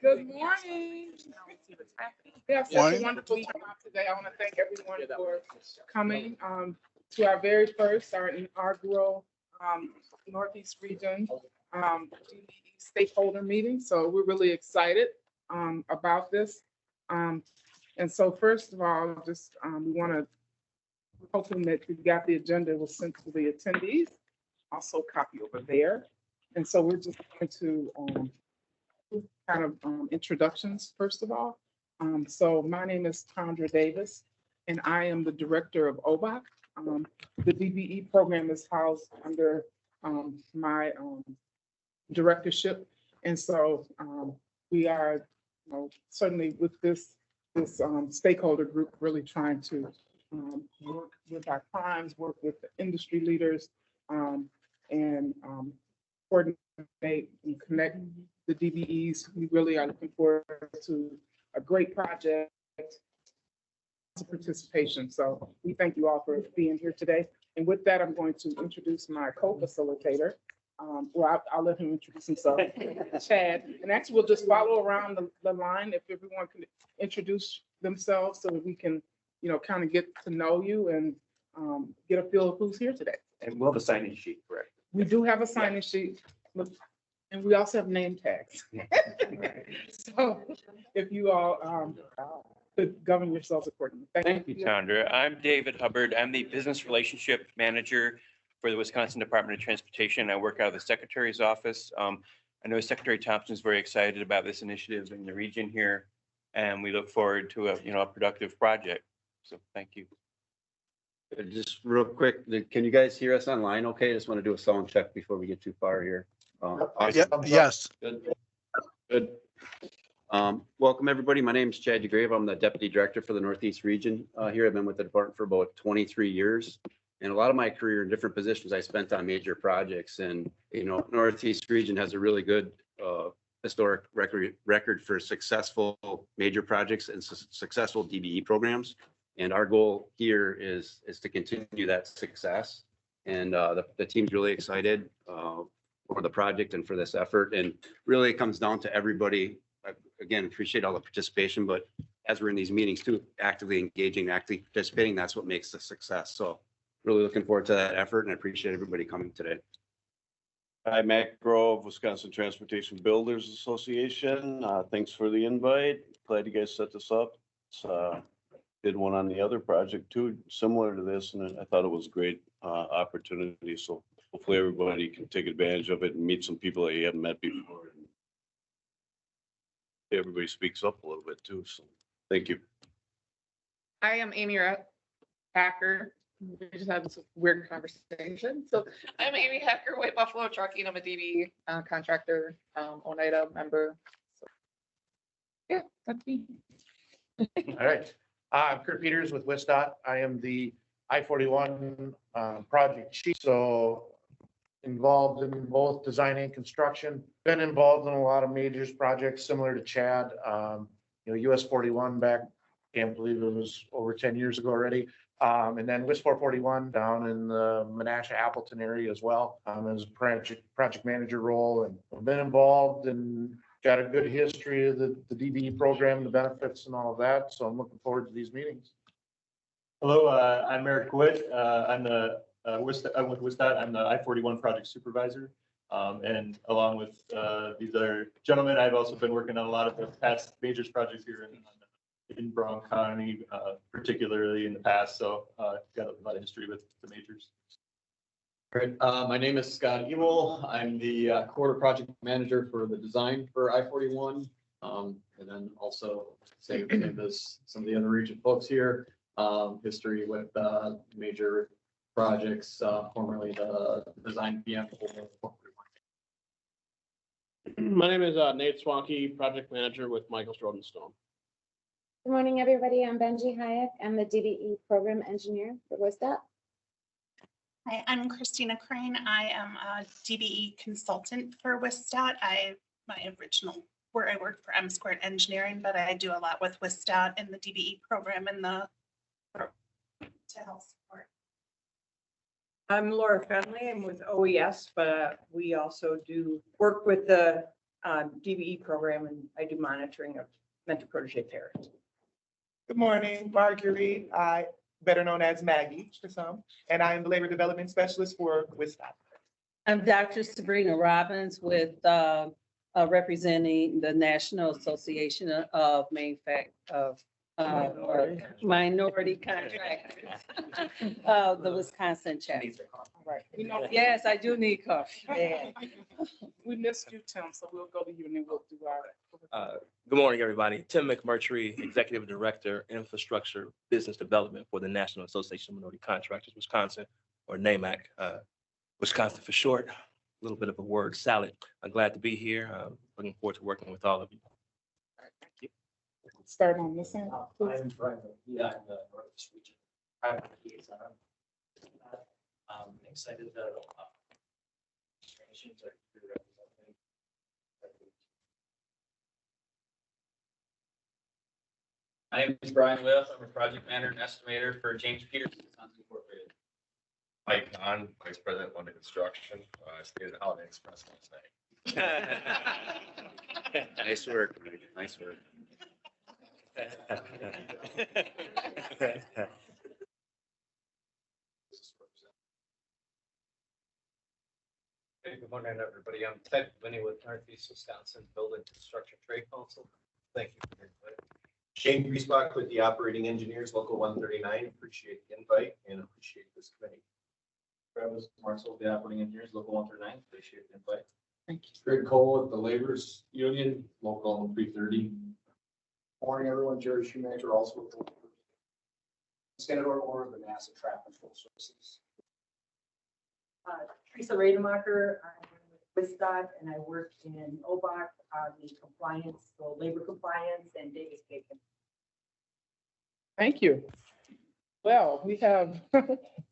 Good morning. We have such a wonderful turnout today. I want to thank everyone for coming to our very first, our inaugural Northeast Region DBE Stakeholder meeting. So we're really excited about this. And so first of all, just we want to, hoping that you got the agenda was sent to the attendees, also copy over there. And so we're just going to kind of introductions first of all. So my name is Tondra Davis, and I am the director of OBOC. The DBE program is housed under my directorship, and so we are, certainly with this stakeholder group, really trying to work with our primes, work with the industry leaders, and coordinate and connect the DBEs. We really are looking forward to a great project participation. So we thank you all for being here today. And with that, I'm going to introduce my co-facilitator. Well, I'll let him introduce himself, Chad. And actually, we'll just follow around the line if everyone can introduce themselves so that we can, kind of get to know you and get a feel of who's here today. And we'll have a sign-in sheet, correct? We do have a sign-in sheet, and we also have name tags. So if you all could govern yourselves accordingly. Thank you, Tondra. I'm David Hubbard. I'm the Business Relationship Manager for the Wisconsin Department of Transportation. I work out of the Secretary's office. I know Secretary Thompson is very excited about this initiative in the region here, and we look forward to a productive project. So thank you. Just real quick, can you guys hear us online? Okay, just want to do a sound check before we get too far here. Yeah, yes. Good. Welcome, everybody. My name is Chad DeGrave. I'm the Deputy Director for the Northeast Region here. I've been with the department for about 23 years. And a lot of my career in different positions I spent on major projects. And, Northeast Region has a really good historic record for successful major projects and successful DBE programs. And our goal here is to continue that success. And the team's really excited for the project and for this effort. And really it comes down to everybody. Again, appreciate all the participation, but as we're in these meetings too, actively engaging, actively participating, that's what makes the success. So really looking forward to that effort and I appreciate everybody coming today. Hi, Matt Grove, Wisconsin Transportation Builders Association. Thanks for the invite. Glad you guys set this up. Did one on the other project too, similar to this, and I thought it was a great opportunity. So hopefully everybody can take advantage of it and meet some people that you haven't met before. Everybody speaks up a little bit too. So thank you. I am Amy Hacker. We just had this weird conversation. So I'm Amy Hacker, White Buffalo Trucking. I'm a DBE contractor, Oneida member. So, yeah, that's me. All right. I'm Kurt Peters with WisDOT. I am the I-41 project chief. So involved in both design and construction. Been involved in a lot of major projects similar to Chad. US 41 back, can't believe it was over 10 years ago already. And then WIS 441 down in the Menasha Appleton area as well, as a project manager role. And I've been involved and got a good history of the DBE program, the benefits and all of that. So I'm looking forward to these meetings. Hello, I'm Eric Witt. I'm with WisDOT. I'm the I-41 project supervisor. And along with these other gentlemen, I've also been working on a lot of the past majors projects here in Brown County, particularly in the past. So got a lot of history with the majors. All right, my name is Scott Ewell. I'm the corridor project manager for the design for I-41. And then also same as some of the other region folks here, history with major projects, formerly the design PM for My name is Nate Swanky, project manager with Michael Strodenstone. Good morning, everybody. I'm Benji Hayek. I'm the DBE program engineer for WisDOT. Hi, I'm Christina Crane. I am a DBE consultant for WisDOT. My original where I worked for M Squared Engineering, but I do a lot with WisDOT in the DBE program and to help support. I'm Laura Fenley. I'm with OES, but we also do work with the DBE program, and I do monitoring of mentor protege pairs. Good morning, Marguerite. I, better known as Maggie for some, and I am the labor development specialist for WisDOT. I'm Dr. Sabrina Robbins with representing the National Association of Minority Contractors, the Wisconsin chapter. Right. We know- Yes, I do need coffee. Yeah. We missed you, Tim, so we'll go to you and then we'll do our. Good morning, everybody. Tim McMurtry, Executive Director, Infrastructure Business Development for the National Association of Minority Contractors, Wisconsin, or NAMAC, Wisconsin for short. A little bit of a word salad. I'm glad to be here. Looking forward to working with all of you. All right, thank you. Start on this end. please. I'm Brian, yeah, I'm the Northeast region. I'm a liaison. I'm excited that. My name is Brian Willis. I'm a project manager and estimator for James Peterson Wisconsin Incorporated. Mike Kahn, Vice President, London Construction. I stayed at Holiday Express last night. Nice work, Mike. Nice work. Hey, good morning, everybody. I'm Ted Winnie with Northeast Wisconsin Building Construction Trade Council. Thank you for your invite. Shane Griesbach with the Operating Engineers, Local 139. Appreciate the invite and appreciate this committee. Travis Marcel, the Operating Engineers, Local 139. Appreciate the invite. Thank you. Greg Cole with the Laborers Union, Local 330. Morning, everyone. Jerry Shoemaker, also with the Senator or the NASA Traffic Control Services. Teresa Rademacher, I'm with WisDOT, and I work in OBOC on the compliance, so labor compliance and Davis Bacon. Thank you. Well, we have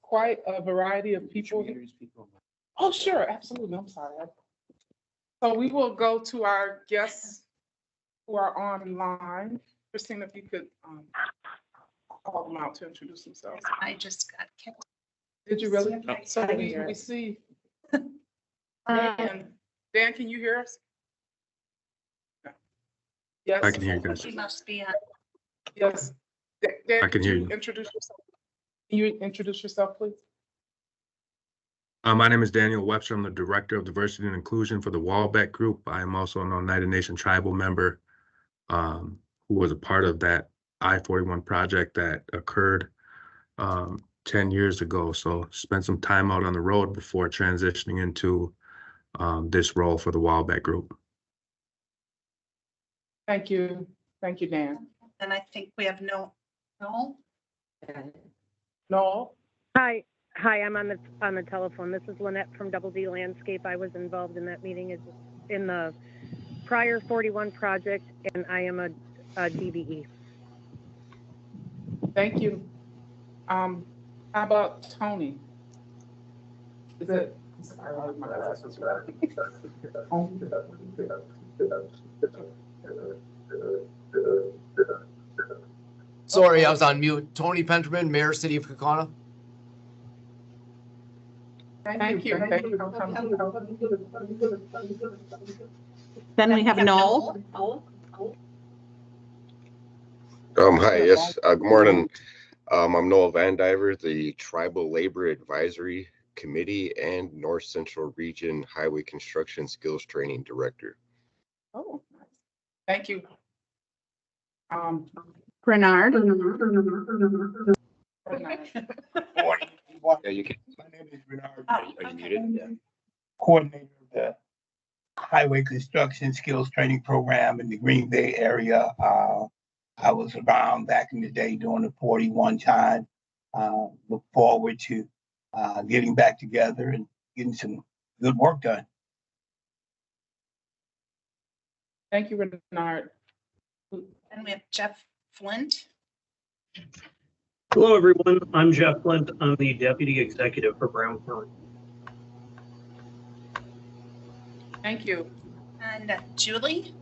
quite a variety of people. Oh, sure, absolutely. I'm sorry. So we will go to our guests who are online. Christina, if you could call them out to introduce themselves. I just got kicked. Did you really? No. So we see. Dan, can you hear us? Yes. I can hear you guys. She must be on. Yes. Dan, I can hear you. Introduce yourself. Can you introduce yourself, please? My name is Daniel Webster. I'm the Director of Diversity and Inclusion for the Wallback Group. I am also an Oneida Nation tribal member who was a part of that I-41 project that occurred 10 years ago. So spent some time out on the road before transitioning into this role for the Wallback Group. Thank you. Thank you, Dan. And I think we have Noel. Noel? Hi, I'm on the telephone. This is Lynette from Double D Landscape. I was involved in that meeting in the prior 41 project, and I am a DBE. Thank you. How about Tony? Is it? Sorry, I was on mute. Tony Penterman, Mayor, City of Kaukauna. Thank you. Thank you. Then we have Noel. Hi, yes, good morning. I'm Noel Van Diver, the Tribal Labor Advisory Committee and North Central Region Highway Construction Skills Training Director. Oh, nice. Thank you. Bernard. Yeah, you can. My name is Bernard. Are you muted? Yeah. Coordinator of the Highway Construction Skills Training Program in the Green Bay area. I was around back in the day during the 41 time. Look forward to getting back together and getting some good work done. Thank you, Bernard. And we have Jeff Flint. Hello, everyone. I'm Jeff Flint. I'm the Deputy Executive for Brown County. Thank you. And Julie.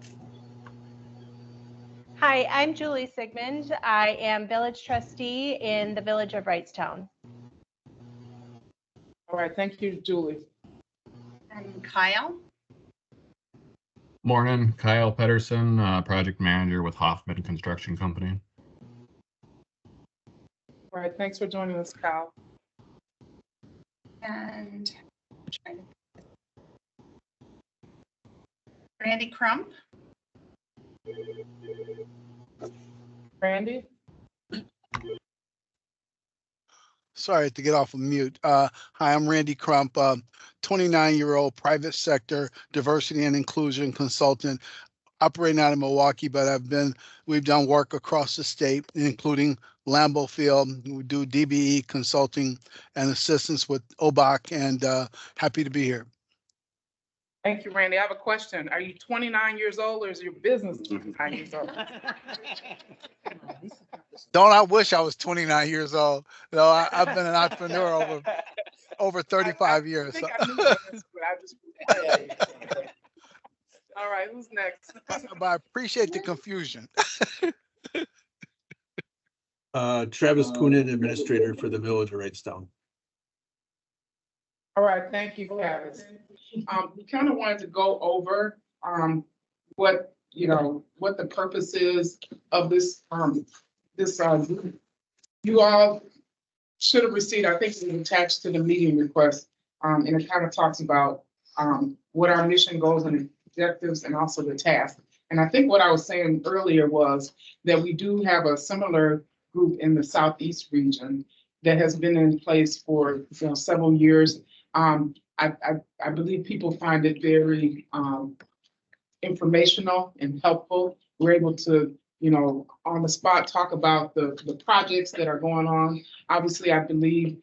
Hi, I'm Julie Sigmund. I am Village Trustee in the Village of Wrightstown. All right, thank you, Julie. And Kyle. Morning, Kyle Pedersen, project manager with Hoffman Construction Company. All right, thanks for joining us, Kyle. And Randy Crump. Randy? Sorry to get off of mute. Hi, I'm Randy Crump, 29-year-old private sector diversity and inclusion consultant operating out of Milwaukee, but we've done work across the state, including Lambeau Field. We do DBE consulting and assistance with OBOC, and happy to be here. Thank you, Randy. I have a question. Are you 29 years old or is your business 29 years old? Don't I wish I was 29 years old? No, I've been an entrepreneur over 35 years. I think I knew this, but I just. All right, who's next? But I appreciate the confusion. Travis Coonan, administrator for the Village of Wrightstown. All right, thank you, Travis. We kind of wanted to go over what the purpose is of this group. You all should have received, I think it was attached to the meeting request, and it kind of talks about what our mission, goals, and objectives, and also the task. And I think what I was saying earlier was that we do have a similar group in the Southeast region that has been in place for several years. I believe people find it very informational and helpful. We're able to, on the spot, talk about the projects that are going on. Obviously, I believe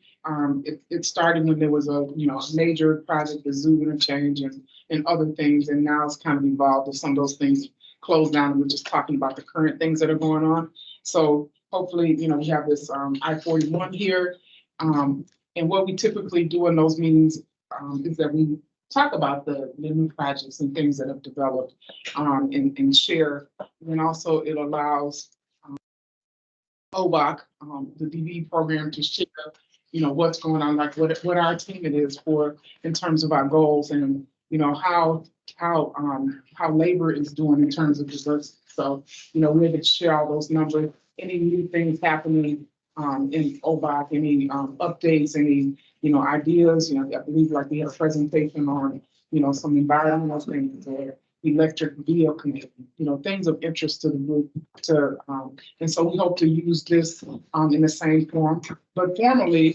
it started when there was a major project, the zoo interchange and other things, and now it's kind of evolved as some of those things closed down, and we're just talking about the current things that are going on. So hopefully, we have this I-41 here. And what we typically do in those meetings is that we talk about the new projects and things that have developed and share. And also it allows OBOC, the DBE program, to share, what's going on, like what our team it is for in terms of our goals and, how labor is doing in terms of diversity. So, we're able to share all those numbers, any new things happening in OBOC, any updates, any, ideas. I believe like we had a presentation on, some environmental things or electric vehicle, things of interest to the group. And so we hope to use this in the same form. But formally,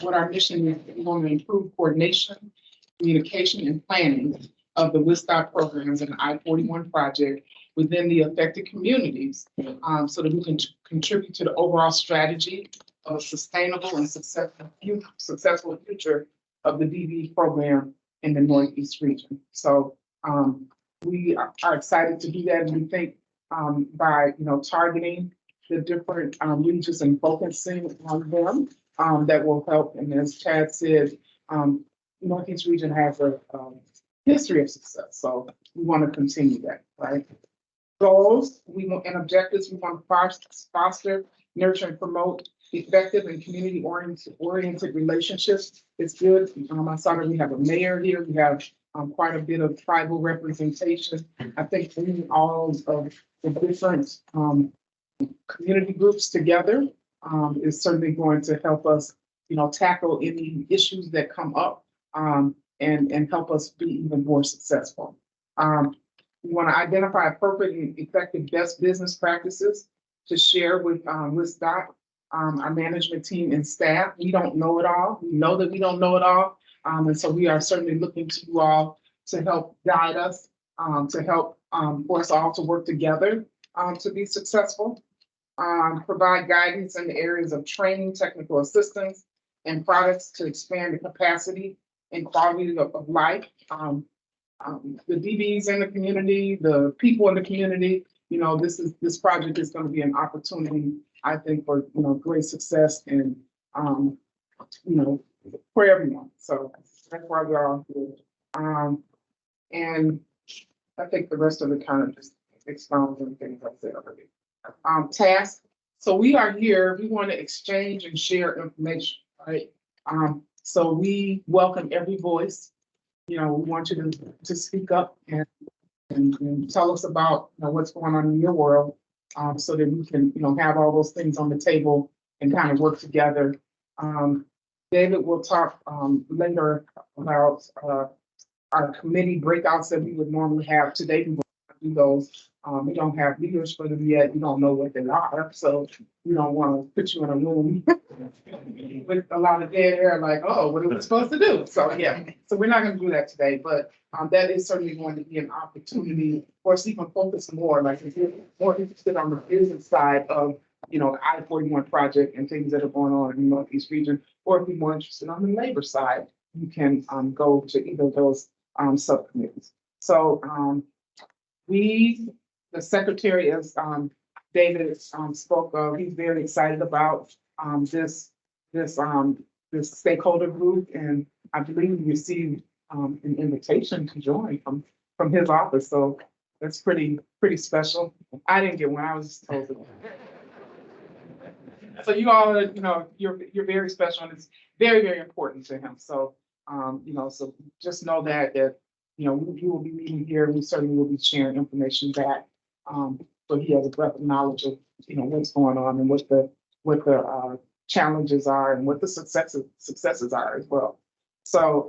what our mission is, we want to improve coordination, communication, and planning of the WisDOT programs and the I-41 project within the affected communities, so that we can contribute to the overall strategy of a sustainable and successful future of the DBE program in the Northeast region. So we are excited to do that, and we think by targeting the different regions and focusing on them, that will help. And as Chad said, Northeast region has a history of success, so we want to continue that, right? Goals and objectives, we want to foster, nurture, and promote effective and community-oriented relationships. It's good. I saw that we have a mayor here. We have quite a bit of tribal representation. I think bringing all of the different community groups together is certainly going to help us, tackle any issues that come up and help us be even more successful. We want to identify appropriate and effective best business practices to share with WisDOT, our management team and staff. We don't know it all. We know that we don't know it all. And so we are certainly looking to you all to help guide us, to help for us all to work together to be successful. Provide guidance in the areas of training, technical assistance, and products to expand the capacity and quality of life. The DBs in the community, the people in the community, this project is going to be an opportunity, I think, for great success and for everyone. So that's why we're all here. And I think the rest of it kind of just expounds on things I said already. Task. So we are here. We want to exchange and share information, right? So we welcome every voice. We want you to speak up and and tell us about, what's going on in your world, so that we can, have all those things on the table and kind of work together. David will talk later about our committee breakouts that we would normally have today. We will not do those. We don't have leaders for them yet. We don't know what they are, so we don't want to put you in a room with a lot of dead air, like, oh, what are we supposed to do? So yeah, so we're not going to do that today, but that is certainly going to be an opportunity for us to even focus more, like if you're more interested on the business side of, the I-41 project and things that are going on in the Northeast region, or if you're more interested on the labor side, you can go to either of those subcommittees. So the secretary, as David spoke of, he's very excited about this stakeholder group, and I believe we received an invitation to join from his office. So that's pretty special. I didn't get one. I was just told to. So you all, you're very special, and it's very, very important to him. So so just know that you will be meeting here, and we certainly will be sharing information back. So he has a breadth of knowledge of what's going on and what the challenges are and what the successes are as well. So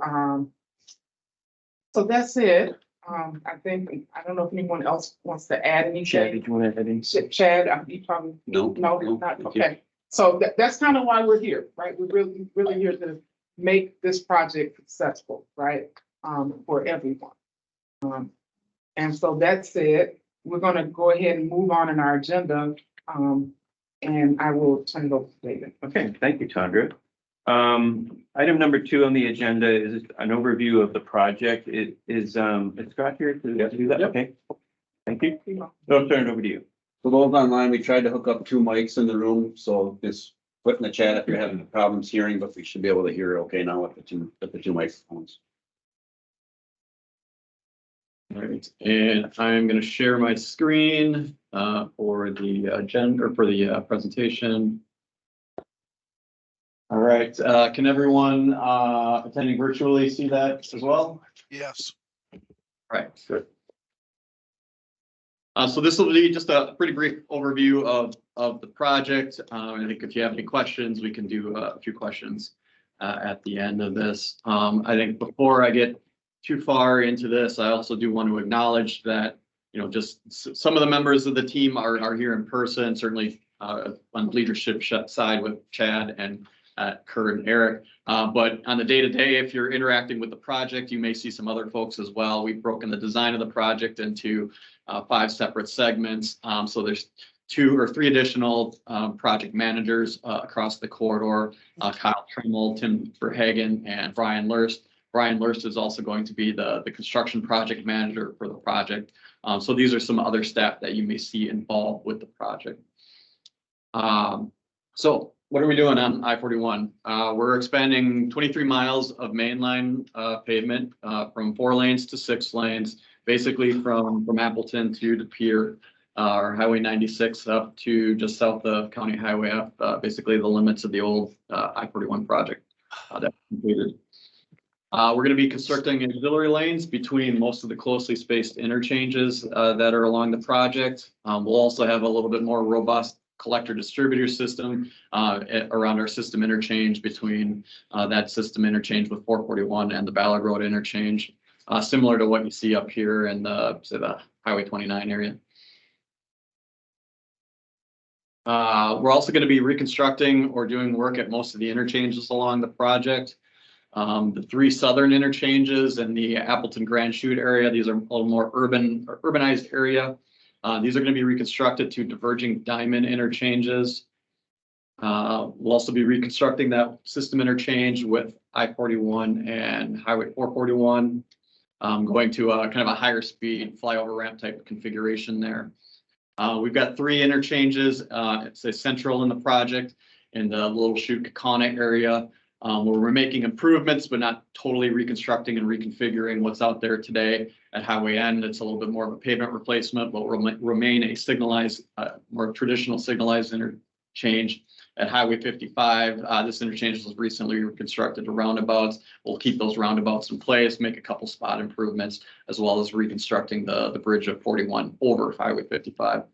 so that's it. I think I don't know if anyone else wants to add anything. Chad, did you want to add anything? Chad, you probably no, not okay. So that's kind of why we're here, right? We're really here to make this project successful, right? For everyone. And so that said, we're going to go ahead and move on in our agenda. And I will turn it over to David. Okay, thank you, Tandra. Item number 2 on the agenda is an overview of the project. Is Scott here to do that? Yep. Okay, thank you. So I'll turn it over to you. For those online, we tried to hook up 2 mics in the room, so just put in the chat if you're having problems hearing, but we should be able to hear okay now with the two microphones. All right, and I'm going to share my screen for the agenda or for the presentation. All right, can everyone attending virtually see that as well? Yes. All right, good. So this will be just a pretty brief overview of the project. I think if you have any questions, we can do a few questions at the end of this. I think before I get too far into this, I also do want to acknowledge that, just some of the members of the team are here in person, certainly on the leadership side with Chad and Kurt and Eric. But on the day-to-day, if you're interacting with the project, you may see some other folks as well. We've broken the design of the project into 5 separate segments. So there's 2 or 3 additional project managers across the corridor, Kyle Trimmel, Tim Verhagen, and Brian Lurst. Brian Lurst is also going to be the construction project manager for the project. So these are some other staff that you may see involved with the project. So what are we doing on I-41? We're expanding 23 miles of mainline pavement from 4 lanes to 6 lanes, basically from Appleton to the pier, or Highway 96 up to just south of County Highway F, basically the limits of the old I-41 project that's completed. We're going to be constructing auxiliary lanes between most of the closely spaced interchanges that are along the project. We'll also have a little bit more robust collector distributor system around our system interchange between that system interchange with 441 and the Ballard Road interchange, similar to what you see up here in the Highway 29 area. We're also going to be reconstructing or doing work at most of the interchanges along the project. The 3 southern interchanges and the Appleton Grand Chute area, these are a little more urbanized area. These are going to be reconstructed to diverging diamond interchanges. We'll also be reconstructing that system interchange with I-41 and Highway 441, going to kind of a higher speed flyover ramp type of configuration there. We've got 3 interchanges, it's central in the project in the Little Chute Kaukauna area, where we're making improvements, but not totally reconstructing and reconfiguring what's out there today. At Highway N, it's a little bit more of a pavement replacement, but will remain a signalized, more traditional signalized interchange. at Highway 55. This interchange was recently reconstructed to roundabouts. We'll keep those roundabouts in place, make a couple spot improvements, as well as reconstructing the bridge of 41 over Highway 55.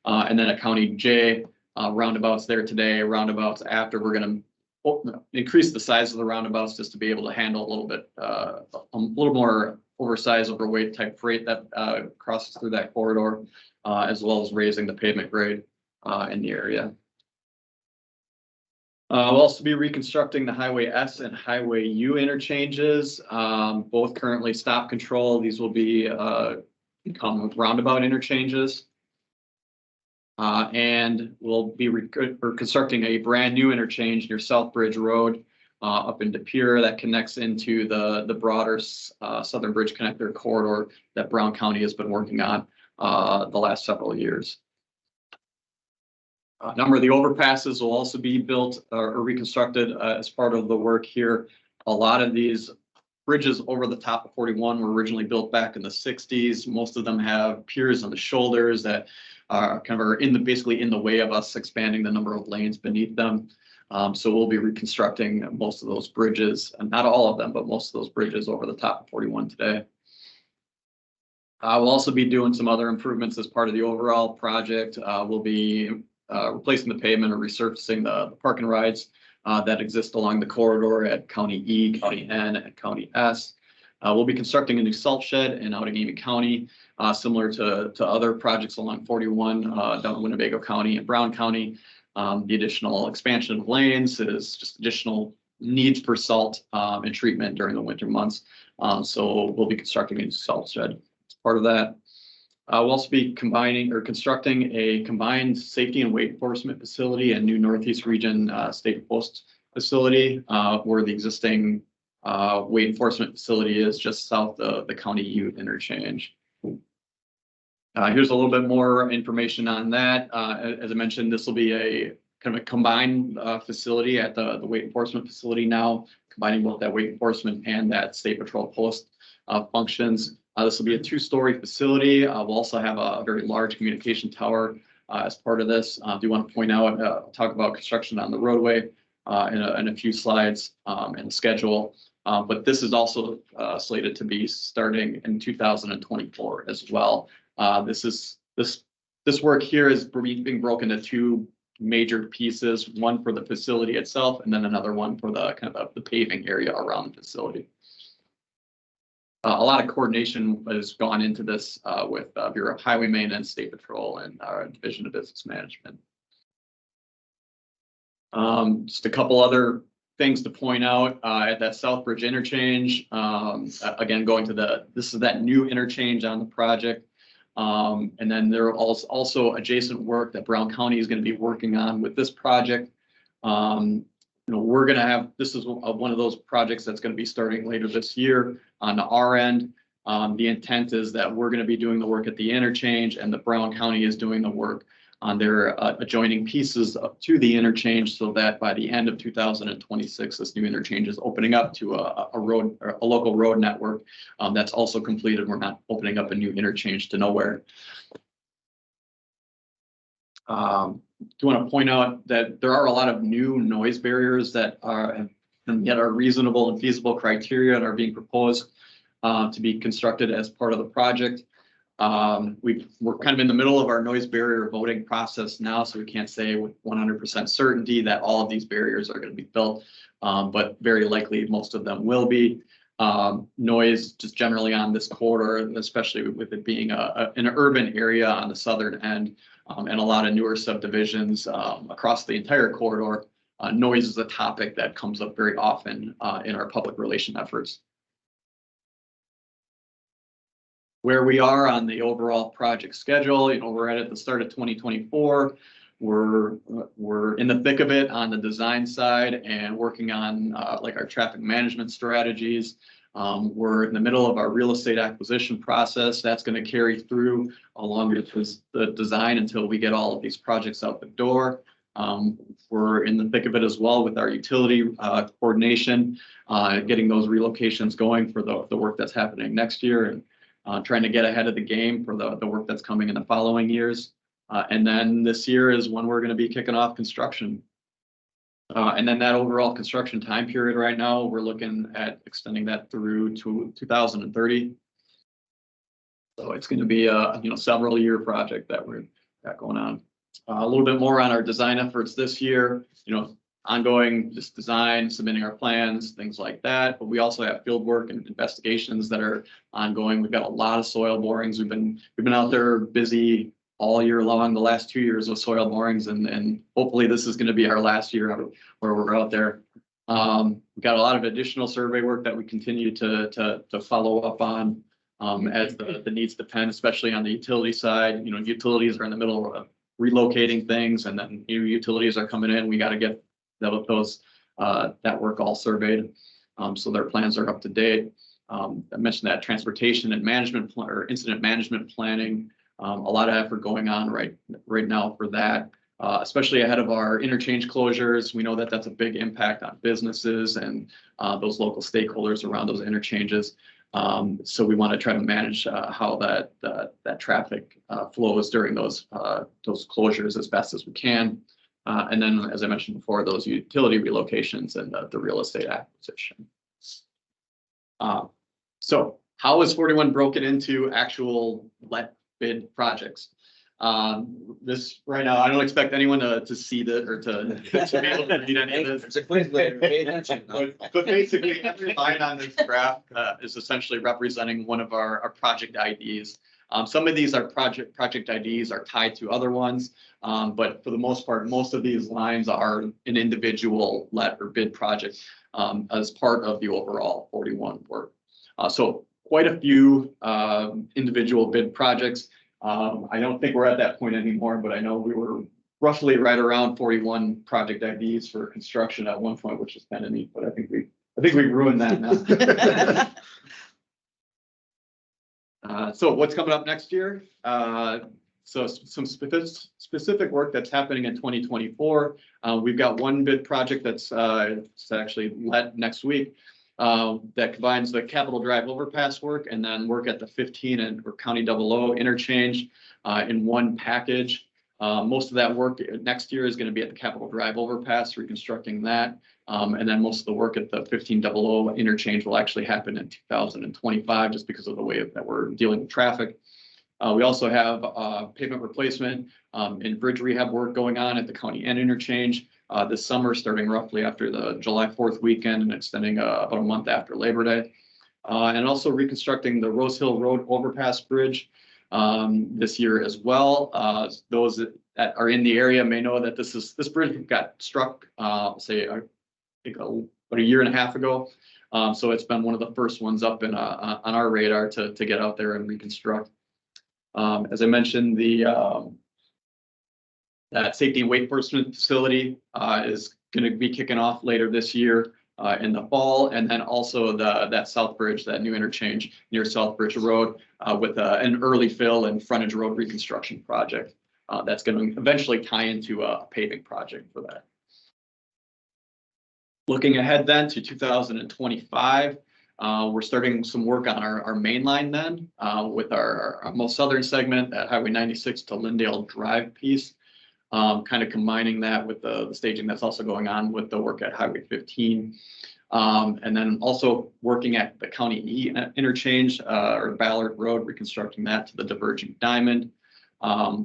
And then at County J, roundabouts there today, roundabouts after. We're going to increase the size of the roundabouts just to be able to handle a little more oversized, overweight type freight that crosses through that corridor, as well as raising the pavement grade in the area. We'll also be reconstructing the Highway S and Highway U interchanges, both currently stop control. These will become roundabout interchanges. And we'll be constructing a brand new interchange near South Bridge Road up in De Pere that connects into the broader Southern Bridge Connector corridor that Brown County has been working on the last several years. A number of the overpasses will also be built or reconstructed as part of the work here. A lot of these bridges over the top of 41 were originally built back in the 60s. Most of them have piers on the shoulders that are basically in the way of us expanding the number of lanes beneath them. So we'll be reconstructing most of those bridges, and not all of them, but most of those bridges over the top of 41 today. We'll also be doing some other improvements as part of the overall project. We'll be replacing the pavement or resurfacing the park and rides that exist along the corridor at County E, County N, and County S. We'll be constructing a new salt shed in Outagamie County, similar to other projects along 41 down in Winnebago County and Brown County. The additional expansion of lanes is just additional needs for salt and treatment during the winter months. So we'll be constructing a new salt shed as part of that. We'll also be constructing a combined safety and weight enforcement facility and new Northeast Region State Post facility where the existing weight enforcement facility is just south of the County U interchange. Here's a little bit more information on that. As I mentioned, this will be a kind of a combined facility at the weight enforcement facility now, combining both that weight enforcement and that state patrol post functions. This will be a 2-story facility. We'll also have a very large communication tower as part of this. I do want to point out, talk about construction on the roadway in a few slides and the schedule. But this is also slated to be starting in 2024 as well. This work here is being broken into 2 major pieces, one for the facility itself, and then another one for the kind of the paving area around the facility. A lot of coordination has gone into this with Bureau of Highway Maintenance, State Patrol, and our Division of Business Management. Just a couple other things to point out at that Southbridge interchange. Again, this is that new interchange on the project. And then there are also adjacent work that Brown County is going to be working on with this project. We're going to have, this is one of those projects that's going to be starting later this year on our end. The intent is that we're going to be doing the work at the interchange, and the Brown County is doing the work on their adjoining pieces up to the interchange, so that by the end of 2026, this new interchange is opening up to a local road network that's also completed. We're not opening up a new interchange to nowhere. Do want to point out that there are a lot of new noise barriers that are reasonable and feasible criteria and are being proposed to be constructed as part of the project. We're kind of in the middle of our noise barrier voting process now, so we can't say with 100% certainty that all of these barriers are going to be built, but very likely most of them will be. Noise just generally on this corridor, especially with it being an urban area on the southern end, and a lot of newer subdivisions across the entire corridor. Noise is a topic that comes up very often in our public relation efforts. Where we are on the overall project schedule, we're at the start of 2024. We're in the thick of it on the design side and working on like our traffic management strategies. We're in the middle of our real estate acquisition process. That's going to carry through along with the design until we get all of these projects out the door. We're in the thick of it as well with our utility coordination, getting those relocations going for the work that's happening next year, and trying to get ahead of the game for the work that's coming in the following years. And then this year is when we're going to be kicking off construction. And then that overall construction time period right now, we're looking at extending that through to 2030. So it's going to be a several year project that we've got going on. A little bit more on our design efforts this year, ongoing just design, submitting our plans, things like that. But we also have field work and investigations that are ongoing. We've got a lot of soil borings. We've been out there busy all year long, the last 2 years with soil borings, and hopefully this is going to be our last year where we're out there. We've got a lot of additional survey work that we continue to follow up on as the needs depend, especially on the utility side. Utilities are in the middle of relocating things, and then new utilities are coming in. We got to get that work all surveyed, so their plans are up to date. I mentioned that transportation and management or incident management planning. A lot of effort going on right now for that, especially ahead of our interchange closures. We know that that's a big impact on businesses and those local stakeholders around those interchanges. So we want to try to manage how that traffic flows during those closures as best as we can. And then, as I mentioned before, those utility relocations and the real estate acquisition. So how is 41 broken into actual let bid projects? This right now, I don't expect anyone to see that or to be able to read any of this. But basically, every line on this graph is essentially representing one of our project IDs. Some of these are project IDs are tied to other ones, but for the most part, most of these lines are an individual let or bid project as part of the overall 41 work. So quite a few individual bid projects. I don't think we're at that point anymore, but I know we were roughly right around 41 project IDs for construction at one point, which is kind of neat, but I think we've ruined that now. So what's coming up next year? So some specific work that's happening in 2024. We've got one bid project that's actually let next week. That combines the Capitol Drive overpass work and then work at the 15 and County 00 interchange in one package. Most of that work next year is going to be at the Capitol Drive overpass, reconstructing that. And then most of the work at the 1500 interchange will actually happen in 2025, just because of the way that we're dealing with traffic. We also have pavement replacement and bridge rehab work going on at the County End interchange this summer, starting roughly after the July 4th weekend and extending about a month after Labor Day. And also reconstructing the Rose Hill Road overpass bridge this year as well. Those that are in the area may know that this bridge got struck, say, I think about a year and a half ago. So it's been one of the first ones up on our radar to get out there and reconstruct. As I mentioned, that safety and weight enforcement facility is going to be kicking off later this year in the fall, and then also that South Bridge, that new interchange near South Bridge Road with an early fill and frontage road reconstruction project that's going to eventually tie into a paving project for that. Looking ahead then to 2025. We're starting some work on our main line then with our most southern segment at Highway 96 to Lindale Drive piece, kind of combining that with the staging that's also going on with the work at Highway 15. And then also working at the County E interchange or Ballard Road, reconstructing that to the diverging diamond.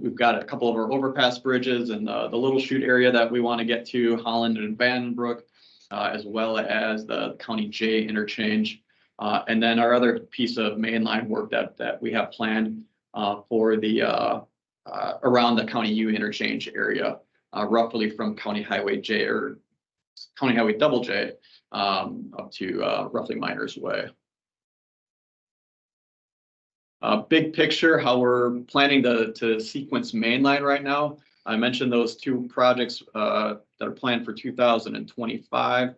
We've got a couple of our overpass bridges and the Little Chute area that we want to get to, Holland and Vandenbroek. As well as the County J interchange. And then our other piece of mainline work that we have planned for the around the County U interchange area, roughly from County Highway J or County Highway J up to roughly Miners Way. Big picture, how we're planning to sequence mainline right now. I mentioned those two projects that are planned for 2025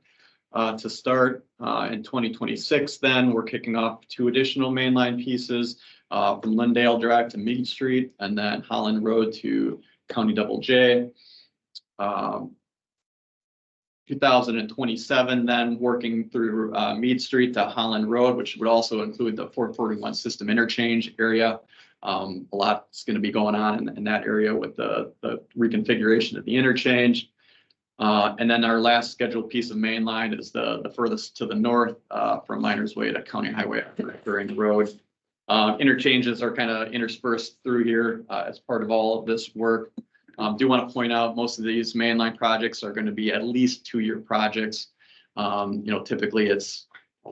to start in 2026. Then we're kicking off two additional mainline pieces from Lindale Drive to Meade Street, and then Holland Road to County J. 2027, then working through Meade Street to Holland Road, which would also include the 441 system interchange area. A lot's going to be going on in that area with the reconfiguration of the interchange. And then our last scheduled piece of main line is the furthest to the north, from Miners Way to County Highway during Road. Interchanges are kind of interspersed through here, as part of all of this work. Do want to point out, most of these mainline projects are going to be at least 2-year projects. Typically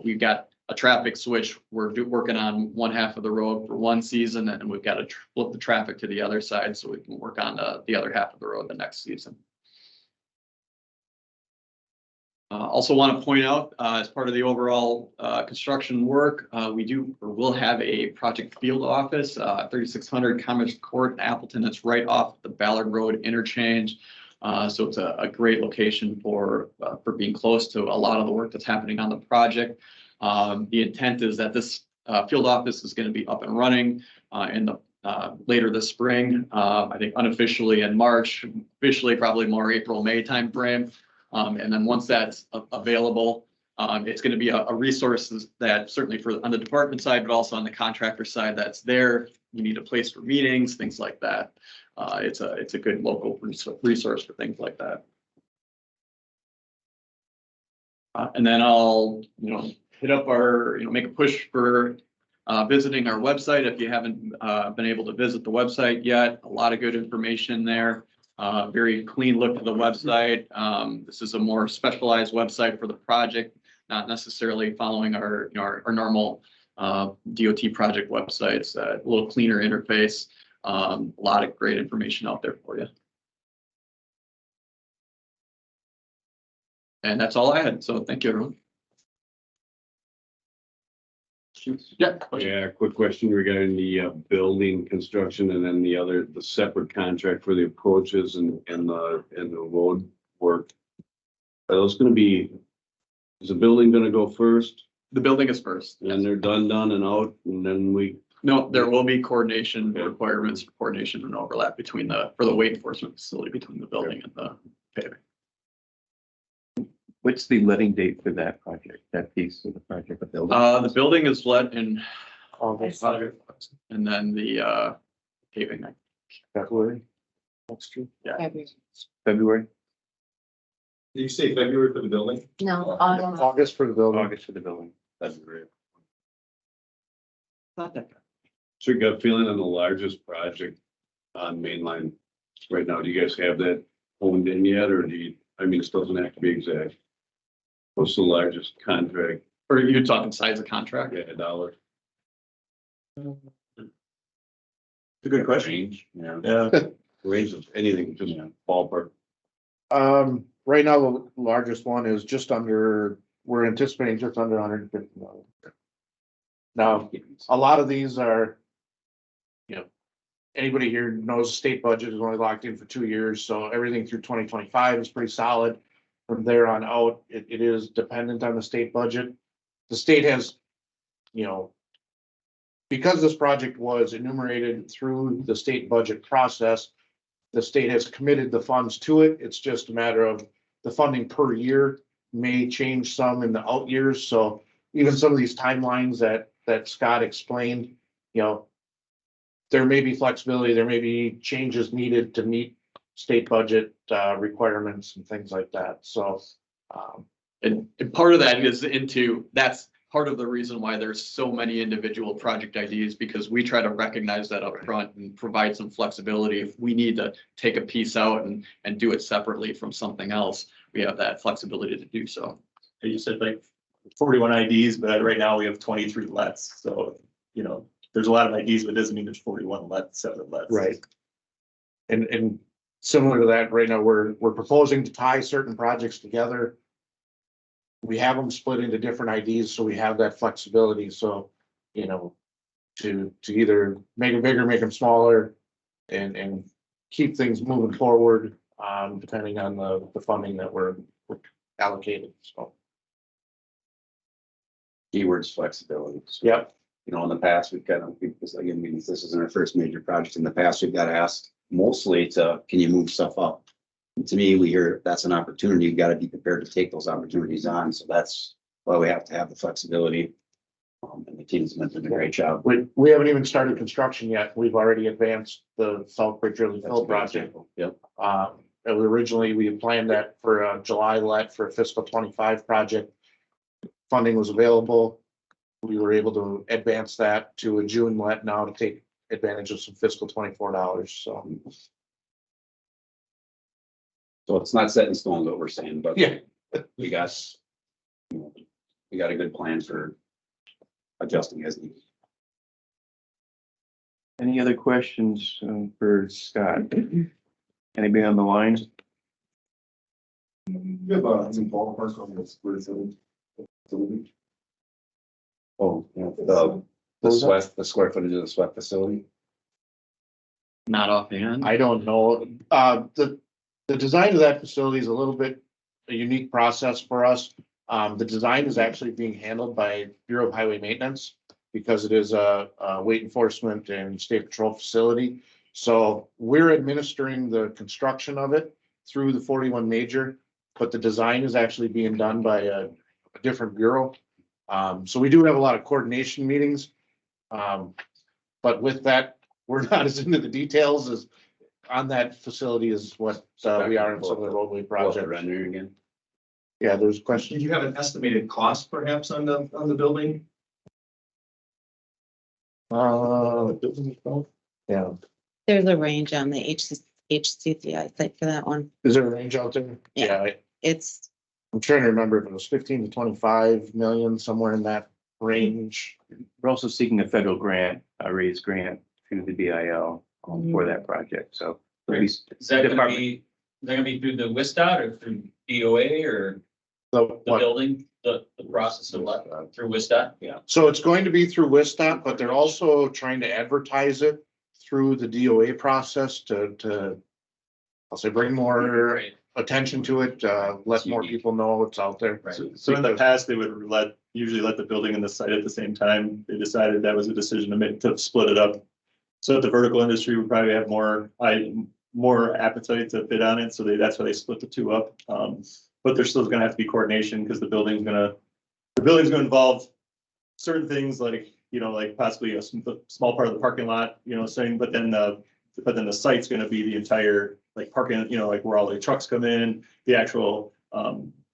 we've got a traffic switch. We're working on one half of the road for one season, and we've got to flip the traffic to the other side so we can work on the other half of the road the next season. Also want to point out, as part of the overall construction work, we do or will have a project field office, 3600 Commerce Court in Appleton. It's right off the Ballard Road interchange. So it's a great location for being close to a lot of the work that's happening on the project. The intent is that this field office is going to be up and running later this spring. I think unofficially in March, officially probably more April, May timeframe. And then once that's available, it's going to be a resource that certainly on the department side, but also on the contractor side that's there. You need a place for meetings, things like that. It's a good local resource for things like that. And then I'll, hit up make a push for visiting our website. If you haven't been able to visit the website yet, a lot of good information there. Very clean look at the website. This is a more specialized website for the project, not necessarily following our normal DOT project websites. A little cleaner interface. A lot of great information out there for you. And that's all I had. So thank you, everyone. Yeah. Yeah, quick question regarding the building construction and then the separate contract for the approaches and the road work. Are those going to be, is the building going to go first? The building is first. And they're done and out, and then No, there will be coordination requirements, coordination and overlap for the weight enforcement facility between the building and the paving. What's the letting date for that project, that piece of the project? The building is let in August, and then the paving. February? That's true. Yeah. February? Did you say February for the building? No, August for the building. August for the building. That'd be great. Not that bad. So you got a feeling on the largest project on mainline right now? Do you guys have that honed in yet, or it doesn't have to be exact? What's the largest contract? Or you're talking size of contract? Yeah, $1. It's a good question. Range, Yeah. range of anything, just ballpark. Right now, the largest one is we're anticipating just under 150 million. Now, a lot of these are, anybody here knows the state budget is only locked in for 2 years, so everything through 2025 is pretty solid. From there on out, it is dependent on the state budget. The state has, because this project was enumerated through the state budget process, the state has committed the funds to it. It's just a matter of the funding per year may change some in the out years. So even some of these timelines that Scott explained, there may be flexibility, there may be changes needed to meet state budget requirements and things like that. So, and part of that is that's part of the reason why there's so many individual project ideas, because we try to recognize that up front and provide some flexibility. If we need to take a piece out and do it separately from something else, we have that flexibility to do so. You said like 41 IDs, but right now we have 23 lets. So, there's a lot of IDs, but it doesn't mean there's 41 lets, 7 lets. right. And similar to that, right now, we're proposing to tie certain projects together. We have them split into different IDs, so we have that flexibility. So, to either make them bigger, make them smaller, and keep things moving forward, depending on the funding that we're allocated. So, Keywords flexibility. So, yep. in the past, we've got, this isn't our first major project. In the past, we've got to ask mostly can you move stuff up? And to me, we hear that's an opportunity. You've got to be prepared to take those opportunities on. So that's why we have to have the flexibility. And the team's been doing a great job. We haven't even started construction yet. We've already advanced the South Bridge Early Fill project. Yep. Originally, we had planned that for a July let for a fiscal 25 project. Funding was available. We were able to advance that to a June let now to take advantage of some fiscal 24 dollars. So it's not set in stone what we're saying, but yeah, we got a good plan for adjusting as needed. Any other questions for Scott? Anybody on the line? You have some ballpark on this facility. Oh, yeah, the square footage of the SWEP facility. Not offhand. I don't know. The design of that facility is a little bit a unique process for us. The design is actually being handled by Bureau of Highway Maintenance because it is a weight enforcement and state patrol facility. So we're administering the construction of it through the 41 major, but the design is actually being done by a different bureau. So we do have a lot of coordination meetings. But with that, we're not as into the details as on that facility as what we are in some of the roadway projects. Again. Yeah, there's a question. Did you have an estimated cost perhaps on the building? Yeah. There's a range on the HCCI site for that one. Is there a range out there? Yeah. It's, I'm trying to remember if it was 15 to 25 million, somewhere in that range. We're also seeking a federal grant, a raised grant through the BIL for that project. So Is that gonna be through the WisDOT or through DOA or the building, the process of what, through WisDOT? Yeah. So it's going to be through WisDOT, but they're also trying to advertise it through the DOA process to I'll say bring more attention to it, let more people know it's out there. So in the past, they would usually let the building and the site at the same time. They decided that was a decision to make, to split it up. So the vertical industry would probably have more appetite to bid on it. So that's why they split the two up. But there's still gonna have to be coordination because the building's gonna involve certain things like, like possibly a small part of the parking lot, saying, but then the site's gonna be the entire like parking, like where all the trucks come in, the actual,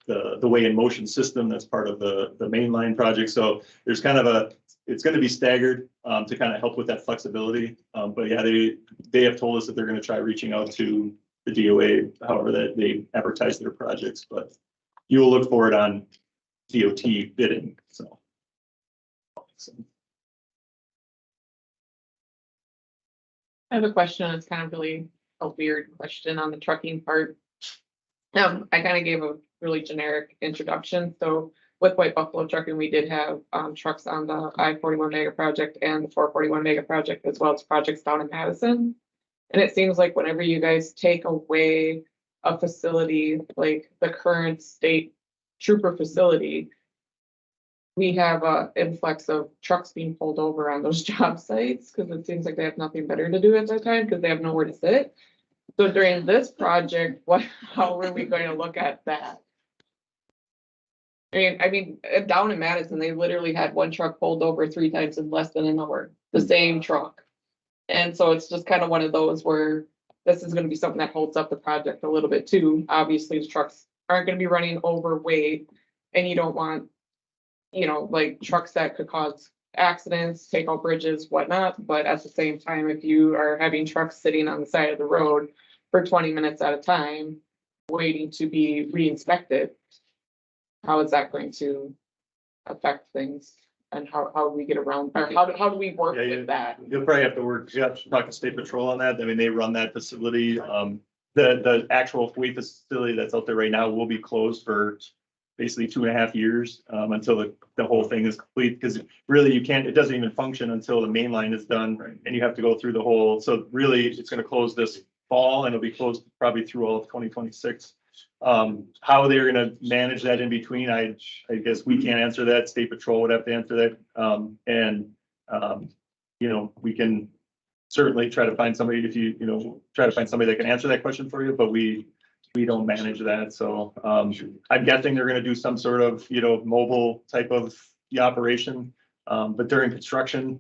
the weigh in motion system that's part of the mainline project. So there's kind of it's going to be staggered to kind of help with that flexibility. But yeah, they have told us that they're going to try reaching out to the DOA, however that they advertise their projects, but you will look for it on DOT bidding. So. I have a question. It's kind of really a weird question on the trucking part. I kind of gave a really generic introduction. So with White Buffalo Trucking, we did have trucks on the I-41 mega project and the 441 mega project, as well as projects down in Madison. And it seems like whenever you guys take away a facility like the current state trooper facility, we have an influx of trucks being pulled over on those job sites because it seems like they have nothing better to do at that time because they have nowhere to sit. So during this project, how are we going to look at that? I mean, down in Madison, they literally had one truck pulled over 3 times in less than an hour, the same truck. And so it's just kind of one of those where this is going to be something that holds up the project a little bit too. Obviously, the trucks aren't going to be running overweight, and you don't want, like trucks that could cause accidents, take out bridges, whatnot. But at the same time, if you are having trucks sitting on the side of the road for 20 minutes at a time, waiting to be re-inspected, how is that going to affect things? And how do we get around, or how do we work with that? You'll probably have to talk to State Patrol on that. I mean, they run that facility. The actual weight facility that's out there right now will be closed for basically 2.5 years until the whole thing is complete. Because really it doesn't even function until the main line is done, and you have to go through the whole. So really, it's going to close this fall, and it'll be closed probably through all of 2026. How they're going to manage that in between, I guess we can't answer that. State Patrol would have to answer that. We can certainly try to find somebody try to find somebody that can answer that question for you, but we don't manage that. So I'm guessing they're going to do some sort of mobile type of operation, but during construction,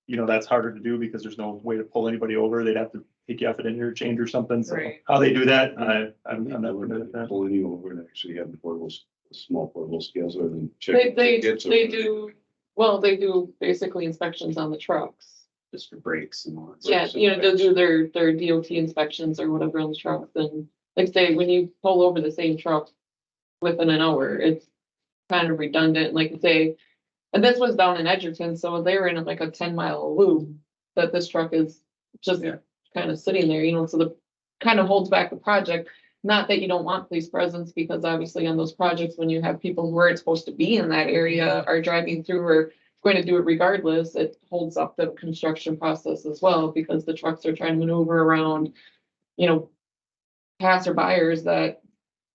that's harder to do because there's no way to pull anybody over. They'd have to take you off at an interchange or something. So Right. how they do that, I'm not familiar with that. Pulling you over and actually have portable, small portable scales or than check. They tickets or- do, well, they do basically inspections on the trucks. Just for brakes and all that. Yeah, you know, they'll do their DOT inspections or whatever on the trucks, and like say, when you pull over the same truck within an hour, it's kind of redundant, like say, and this was down in Edgerton, so they were in like a 10-mile loop that this truck is just kind of sitting there, you know, so the kind of holds back the project. Not that you don't want police presence, because obviously on those projects, when you have people who aren't supposed to be in that area are driving through or going to do it regardless, it holds up the construction process as well, because the trucks are trying to maneuver around, you know, passerbyers that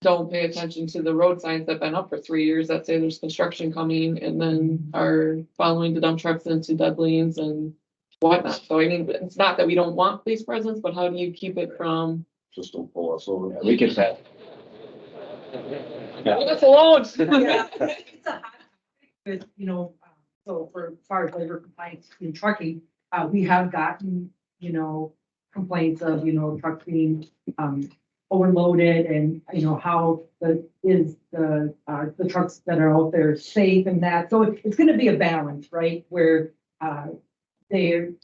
don't pay attention to the road signs that have been up for 3 years that say there's construction coming, and then are following the dump trucks into dead lanes and whatnot. So I mean, it's not that we don't want police presence, but how do you keep it from? Just don't pull us over. We can set. Leave us alone. Yeah. It's a hot topic, you know, so for as far as labor compliance in trucking, we have gotten, you know, complaints of, you know, trucks being, overloaded, and, you know, how the trucks that are out there safe and that. So it's gonna be a balance, right? Where, the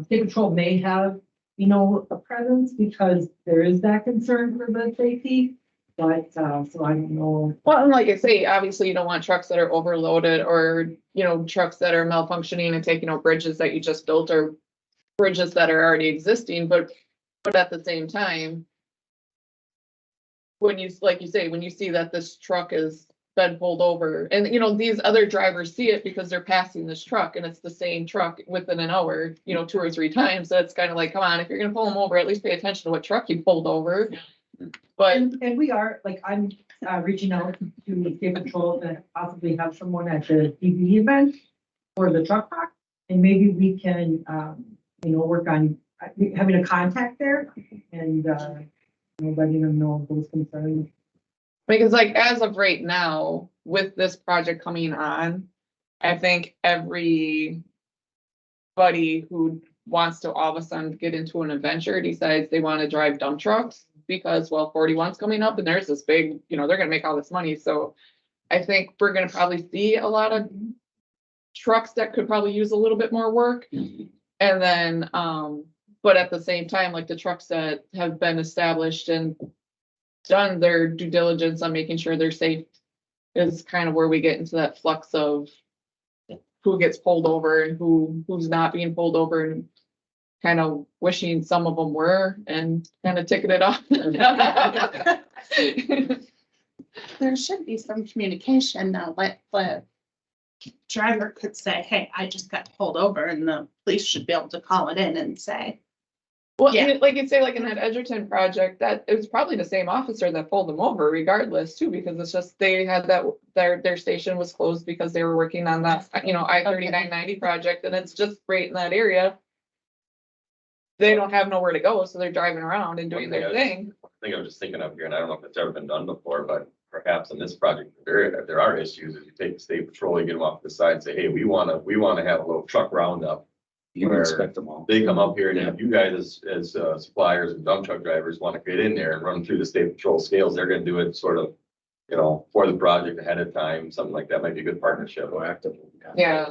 state patrol may have, you know, a presence because there is that concern for the safety. But, so I don't know. Well, and like I say, obviously you don't want trucks that are overloaded, or, you know, trucks that are malfunctioning and taking out bridges that you just built or bridges that are already existing, but at the same time, when you, like you say, when you see that this truck has been pulled over, and you know, these other drivers see it because they're passing this truck and it's the same truck within an hour, you know, 2 or 3 times. So it's kind of like, come on, if you're gonna pull them over, at least pay attention to what truck you pulled over. But And we are, like, I'm reaching out to the state patrol to possibly have someone at the DBE event for the truck park. And maybe we can, you know, work on having a contact there and, you know, letting them know those concerns. because like, as of right now, with this project coming on, I think everybody who wants to all of a sudden get into an adventure decides they want to drive dump trucks, because, well, 41's coming up and there's this big, you know, they're gonna make all this money. So I think we're gonna probably see a lot of trucks that could probably use a little bit more work. And then, but at the same time, like the trucks that have been established and done their due diligence on making sure they're safe is kind of where we get into that flux of who gets pulled over and who's not being pulled over, and kind of wishing some of them were and kind of ticking it off. There should be some communication now, like the driver could say, hey, I just got pulled over, and the police should be able to call it in and say. Well, Yeah. and like you'd say, like in that Edgerton project, that it was probably the same officer that pulled them over regardless too, because it's just, they had that, their station was closed because they were working on that, you know, I-3990 project, and it's just right in that area. They don't have nowhere to go, so they're driving around and doing their thing. I think I'm just thinking of here, and I don't know if it's ever been done before, but perhaps in this project, there are issues. If you take the state patrol, you get them off the side and say, hey, we wanna have a little truck roundup. You where inspect them all. They come up here, and if you guys as suppliers and dump truck drivers wanna get in there and run through the state patrol scales, they're gonna do it sort of, you know, for the project ahead of time, something like that might be a good partnership. Yeah.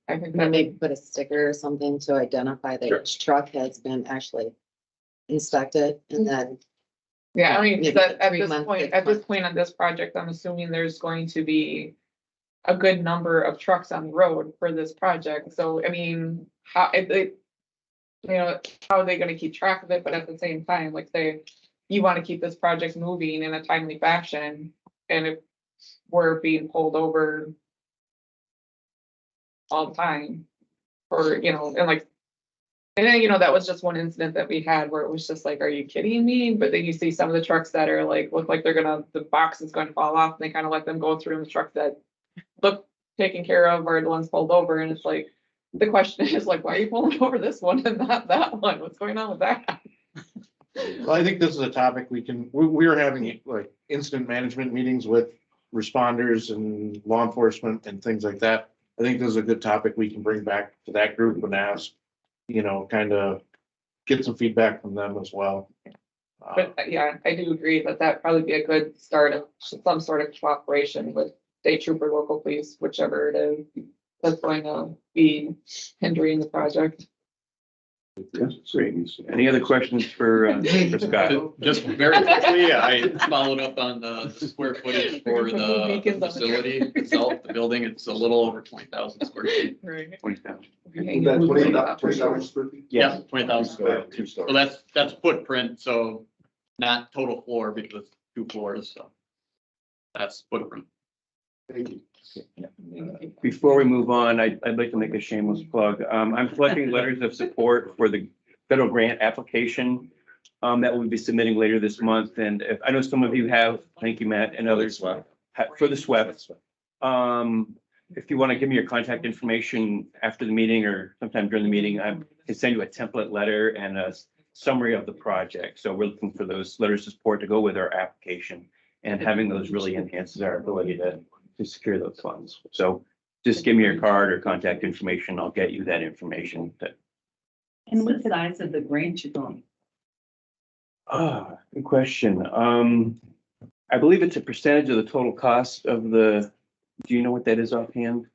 I think that Maybe put a sticker or something to identify that each truck has been actually inspected, and then. Yeah, I mean, maybe that at 3 this months, point, 6 at this months. point on this project, I'm assuming there's going to be a good number of trucks on the road for this project. So, I mean, how, if they, you know, how are they gonna keep track of it? But at the same time, like say, you want to keep this project moving in a timely fashion, and if we're being pulled over all the time, or, you know, and like, and then, you know, that was just one incident that we had where it was just like, are you kidding me? But then you see some of the trucks that are like, look like they're gonna, the box is going to fall off, and they kind of let them go through, and the trucks that look taken care of are the ones pulled over. And it's like, the question is like, why are you pulling over this one and not that one? What's going on with that? Well, I think this is a topic we are having like incident management meetings with responders and law enforcement and things like that. I think this is a good topic we can bring back to that group and ask, you know, kind of get some feedback from them as well. But yeah, I do agree that that'd probably be a good start of some sort of cooperation with state trooper, local police, whichever it is that's going to be hindering the project. Great. Any other questions for Scott? Just very quickly, I followed up on the square footage for the facility itself, the building. It's a little over 20,000 square feet. Right. 20,000. Yeah, 20,000 square. Two So that's footprint, so not total floor because it's 2 floors, so that's footprint. Thank you. Before we move on, I'd like to make a shameless plug. I'm collecting letters of support for the federal grant application that we'll be submitting later this month. And if, I know some of you have, thank you, Matt, and others for the SWEP. If you want to give me your contact information after the meeting or sometime during the meeting, I can send you a template letter and a summary of the project. So we're looking for those letters of support to go with our application, and having those really enhances our ability to secure those funds. So just give me your card or contact information. I'll get you that information. And what size of the grant you going? Good question. I believe it's a percentage of the total cost of the, do you know what that is offhand?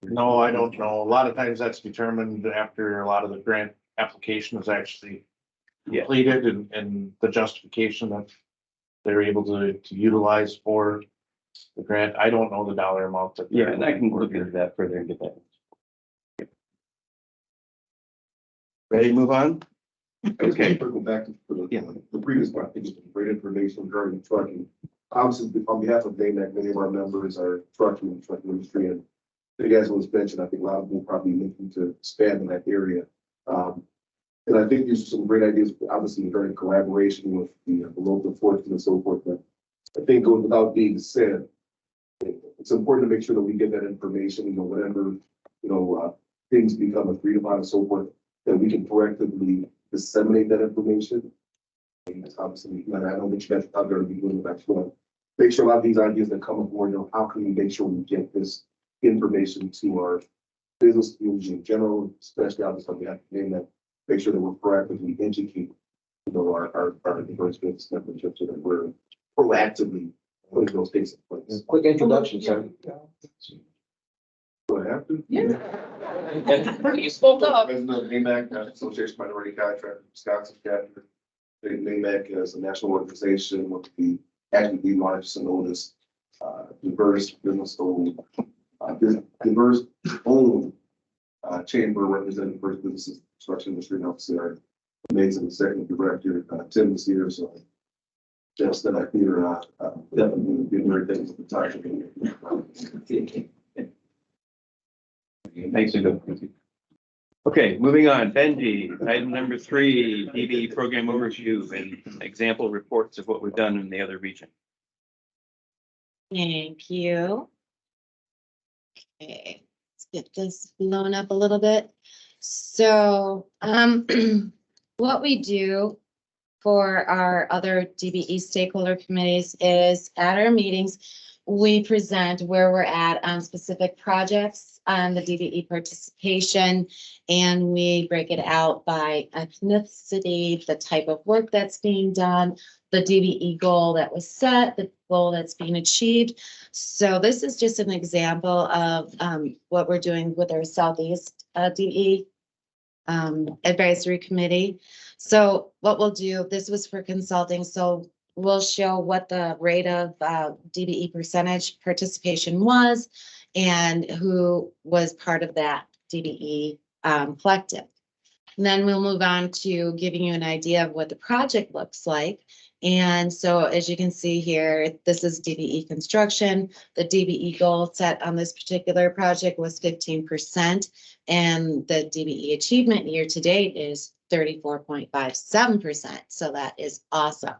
No, I don't know. A lot of times that's determined after a lot of the grant application is actually completed and the justification that they're able to utilize for the grant. I don't know the dollar amount. Yeah, and I can look into that further and get that. Ready to move on? Okay. Circle back to the previous part, I think it's great information regarding trucking. Obviously, on behalf of NAMAC, many of our members are trucking industry, and you guys was mentioned, I think a lot of people probably looking to expand in that area. And I think these are some great ideas, obviously regarding collaboration with the local forces and so forth. But I think goes without being said, it's important to make sure that we get that information, whenever, things become agreed upon and so forth, that we can proactively disseminate that information. And obviously, I know that you guys are going to be doing that. Make sure a lot of these ideas that come aboard, how can we make sure we get this information to our business community in general, especially obviously we have to name that, make sure that we're proactively educating, our diverse business membership so that we're proactively putting those things in place. Quick introduction, sir. What happened? Yeah. You spoke up. President of NAMAC, Association of Minority Contractors, Wisconsin chapter. NAMAC is a national organization with the actually the largest and oldest diverse business owned chamber representing diverse businesses, construction industry, and officer. Amazing executive director Tim was here, so just that I hear definitely getting very things at the time. Thanks, Udo. Okay, moving on. Benji, item number 3, DBE program overview and example reports of what we've done in the other region. Thank you. Okay, let's get this blown up a little bit. So, what we do for our other DBE stakeholder committees is at our meetings, we present where we're at on specific projects on the DBE participation, and we break it out by ethnicity, the type of work that's being done, the DBE goal that was set, the goal that's being achieved. So this is just an example of what we're doing with our Southeast DBE Advisory Committee. So what we'll do, this was for consulting, so we'll show what the rate of DBE percentage participation was and who was part of that DBE collective. And then we'll move on to giving you an idea of what the project looks like. And so as you can see here, this is DBE construction. The DBE goal set on this particular project was 15%, and the DBE achievement year to date is 34.57%. So that is awesome.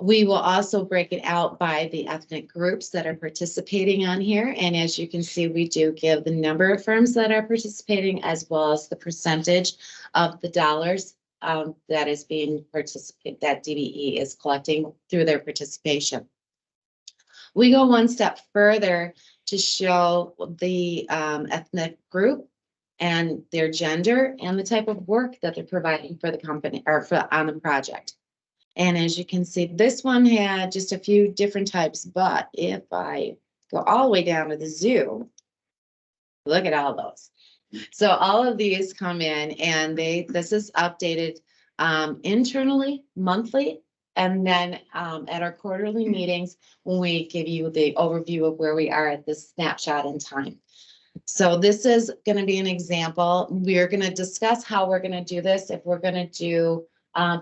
We will also break it out by the ethnic groups that are participating on here. And as you can see, we do give the number of firms that are participating as well as the percentage of the dollars that is being participated, that DBE is collecting through their participation. We go one step further to show the ethnic group and their gender and the type of work that they're providing for the company or for on the project. And as you can see, this one had just a few different types, but if I go all the way down to the zoo, look at all those. So all of these come in and this is updated internally, monthly, and then at our quarterly meetings, when we give you the overview of where we are at this snapshot in time. So this is going to be an example. We're going to discuss how we're going to do this. If we're going to do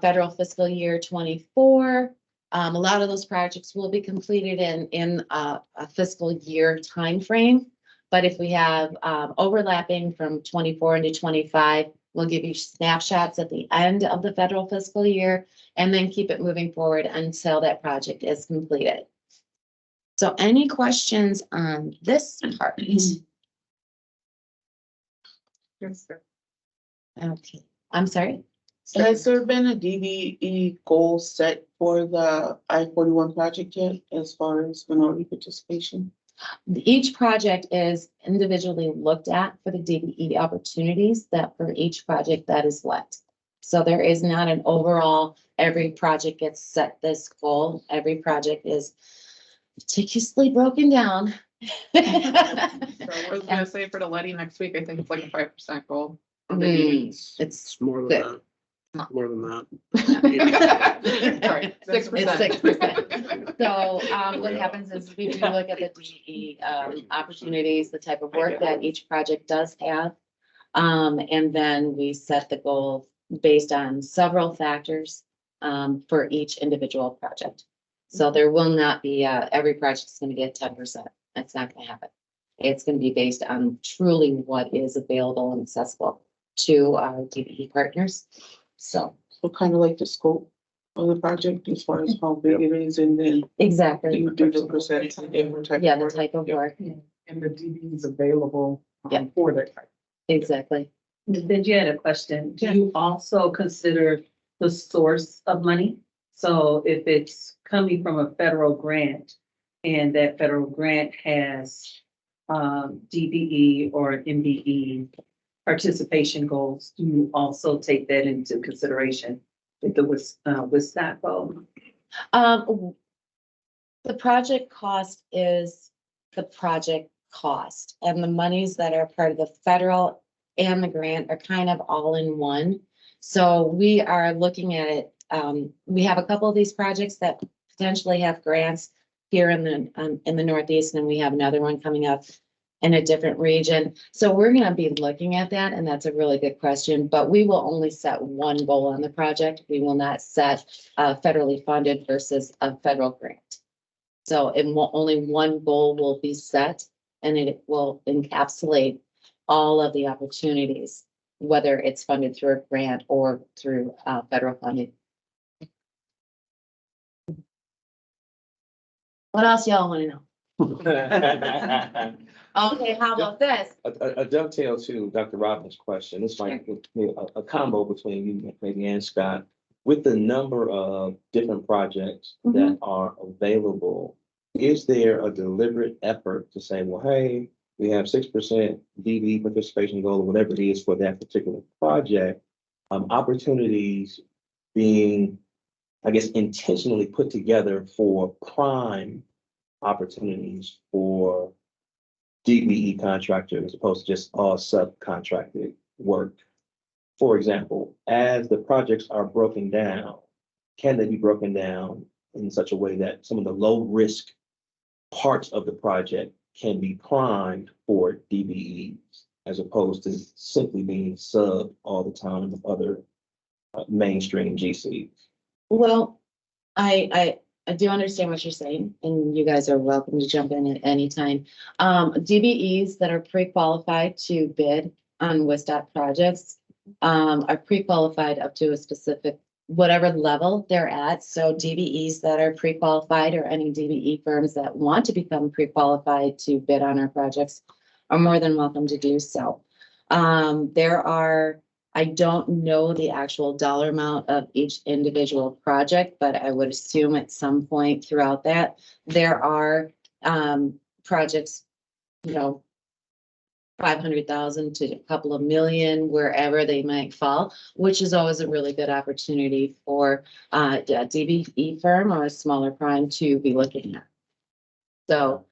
federal fiscal year 24, a lot of those projects will be completed in a fiscal year timeframe. But if we have overlapping from 24 into 25, we'll give you snapshots at the end of the federal fiscal year and then keep it moving forward until that project is completed. So any questions on this part? Yes, sir. Okay, I'm sorry. Has there been a DBE goal set for the I-41 project yet as far as minority participation? Each project is individually looked at for the DBE opportunities that for each project that is let. So there is not an overall, every project gets set this goal. Every project is meticulously broken down. I was gonna say for the letting next week, I think it's like a 5% goal. It's more than that. More than that. Sorry, 6%. It's 6%. So what happens is we do look at the DBE opportunities, the type of work that each project does have. And then we set the goal based on several factors for each individual project. So there will not be every project is going to get 10%. That's not going to happen. It's going to be based on truly what is available and accessible to our DBE partners. So kind of like the scope of the project as far as how big it is, and then exactly you do the percentage of different type yeah, of the work. type of work. And the DB is available Yeah. for that. Exactly. Then you had a question. Do you also consider the source of money? So if it's coming from a federal grant and that federal grant has DBE or MBE participation goals, do you also take that into consideration with the WisDOT goal? The project cost is the project cost, and the monies that are part of the federal and the grant are kind of all in one. So we are looking at it. We have a couple of these projects that potentially have grants here in the Northeast, and we have another one coming up in a different region. So we're going to be looking at that, and that's a really good question, but we will only set one goal on the project. We will not set federally funded versus a federal grant. So only one goal will be set, and it will encapsulate all of the opportunities, whether it's funded through a grant or through federal funding. What else y'all want to know? Okay, how about this? A dovetail to Dr. Robbins' question. It's like a combo between you, maybe, and Scott. With the number of different projects that are available, is there a deliberate effort to say, well, hey, we have 6% DBE participation goal, or whatever it is for that particular project, opportunities being, I guess, intentionally put together for prime opportunities for DBE contractors as opposed to just all subcontracted work. For example, as the projects are broken down, can they be broken down in such a way that some of the low risk parts of the project can be primed for DBEs as opposed to simply being subbed all the time with other mainstream GCs? Well, I do understand what you're saying, and you guys are welcome to jump in at any time. DBEs that are pre-qualified to bid on WisDOT projects are pre-qualified up to a specific, whatever level they're at. So DBEs that are pre-qualified, or any DBE firms that want to become pre-qualified to bid on our projects, are more than welcome to do so. I don't know the actual dollar amount of each individual project, but I would assume at some point throughout that, there are projects, from 500,000 to a couple of million, wherever they might fall, which is always a really good opportunity for a DBE firm or a smaller prime to be looking at. So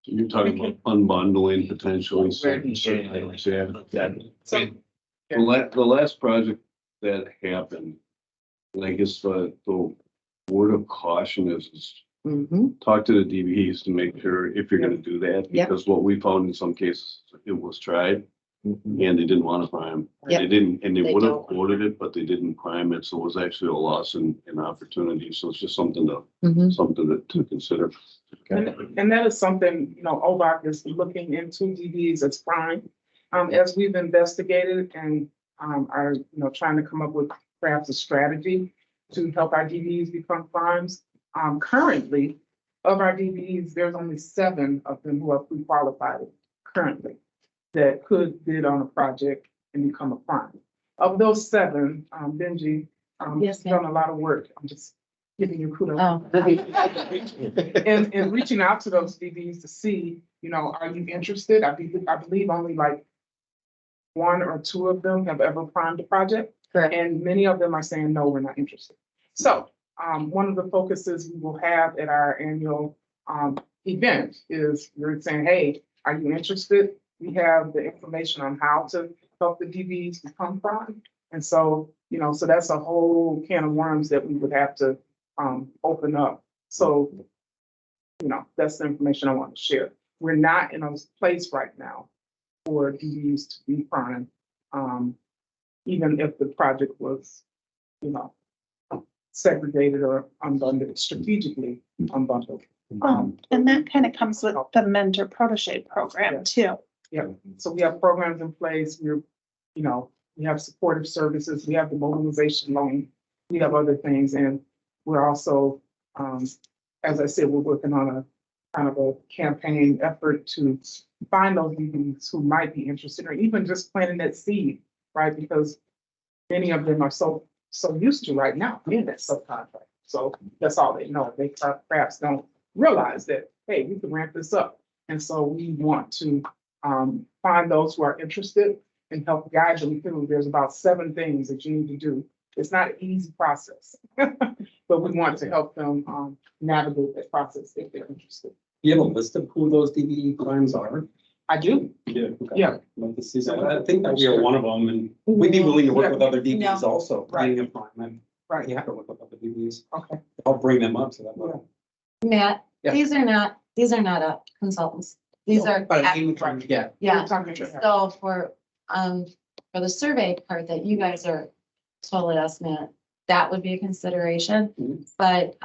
You're talking about unbundling potentially. The last project that happened, and I guess the word of caution is talk to the DBEs to make sure if you're gonna do that, Yep. because what we found in some cases, it was tried and they didn't want to prime. Yep. They didn't, and they They would have don't. quoted it, but they didn't prime it, so it was actually a loss in opportunity. So it's just something to, to consider. And that is something, you know, OVAC is looking into DBs as prime. As we've investigated and are, you know, trying to come up with perhaps a strategy to help our DBs become primes. Currently, of our DBEs, there's only 7 of them who are pre-qualified currently that could bid on a project and become a prime. Of those 7, Benji, Yes, done a lot of work. I'm just giving you kudos. Oh. And reaching out to those DBs to see, you know, are you interested? I believe only like 1 or 2 of them have ever primed a project. Correct. And many of them are saying, no, we're not interested. So one of the focuses we will have at our annual event is we're saying, hey, are you interested? We have the information on how to help the DBs become prime. And so, you know, so that's a whole can of worms that we would have to open up. So, you know, that's the information I want to share. We're not in a place right now for DBs to be prime, even if the project was, you know, segregated or unbundled, strategically unbundled. And that kind of comes with the mentor protege program too. Yeah, so we have programs in place. We're, you know, we have supportive services. We have the mobilization loan. We have other things, and we're also, as I said, we're working on a kind of a campaign effort to find those DBs who might be interested, or even just planting that seed, right? Because many of them are so used to right now being that subcontract. So that's all they know. They perhaps don't realize that, hey, we can ramp this up. And so we want to find those who are interested and help guide them through. There's about 7 things that you need to do. It's not an easy process, but we want to help them navigate that process if they're interested. You have a list of who those DBE primes are? I do. Yeah. Yeah. Like to see that. I think that we are one of them, and we'd be willing to work with other DBs also. Right. Being a prime, Right. you have to work with other DBs. Okay. I'll bring them up to that level. Matt, Yeah. these are not consultants. These are. But I mean, yeah. Yeah, so for the survey part that you guys are total estimate, that would be a consideration. But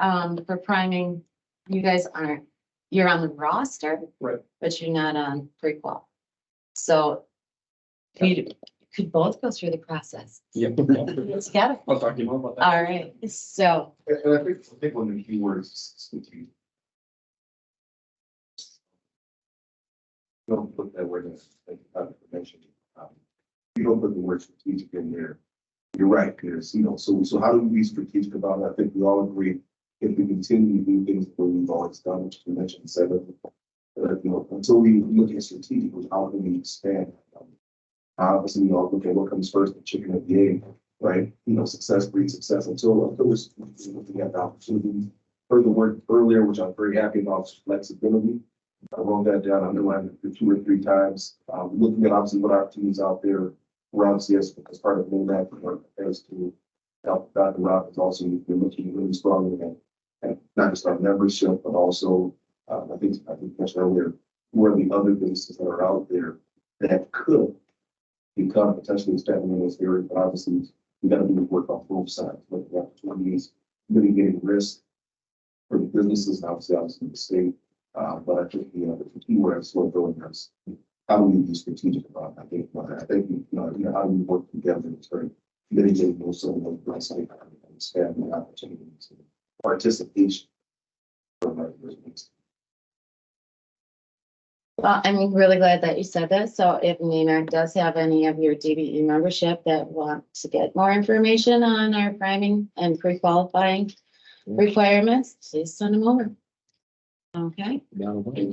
for priming, you guys aren't, you're on the roster, right? But you're not on pre-qual. So we could both go through the process. Yeah. Together. I'll talk to you more about that. All right, so. And I think one of the key words is strategic. Don't put that word in, like, mentioned. You don't put the word strategic in there. You're right, Chris, you know, so how do we be strategic about it? I think we all agree if we continue to do things that we've always done, which we mentioned 7, you know, until we look at strategic, how can we expand? Obviously, we all look at what comes first, the chicken or the egg, right? You know, success breeds success until we're looking at the opportunity. Further work earlier, which I'm very happy about, flexibility. I wrote that down, underlined it 2 or 3 times. Looking at obviously what opportunities out there. We're obviously as part of that work as to help Dr. Rob is also been looking really strongly at not just our membership, but also I think mentioned earlier, who are the other businesses that are out there that could become potentially standing in this area. But obviously, we got to do work on both sides, looking at opportunities, mitigating risk for the businesses, and obviously the state. But I think the key word is what going is how do we be strategic about it? I think how do we work together to mitigate those some of those risks and expand the opportunities and participation from our business. Well, I'm really glad that you said that. So if NEMAC does have any of your DBE membership that want to get more information on our priming and pre-qualifying requirements, please send them over. Okay.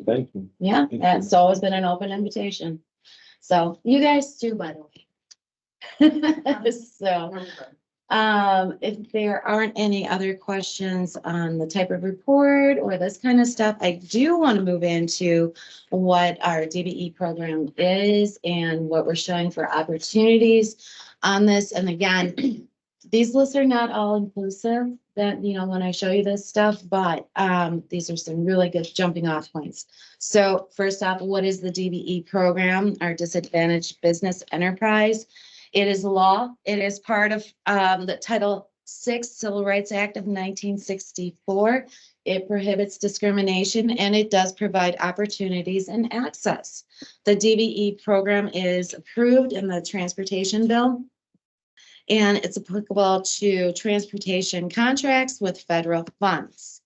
Thank you. Yeah, that's always been an open invitation. So you guys too, by the way. So, if there aren't any other questions on the type of report or this kind of stuff, I do want to move into what our DBE program is and what we're showing for opportunities on this. And again, these lists are not all inclusive that, you know, when I show you this stuff, but these are some really good jumping off points. So first off, what is the DBE program? Our Disadvantaged Business Enterprise. It is law. It is part of the Title VI Civil Rights Act of 1964. It prohibits discrimination and it does provide opportunities and access. The DBE program is approved in the transportation bill. And it's applicable to transportation contracts with federal funds.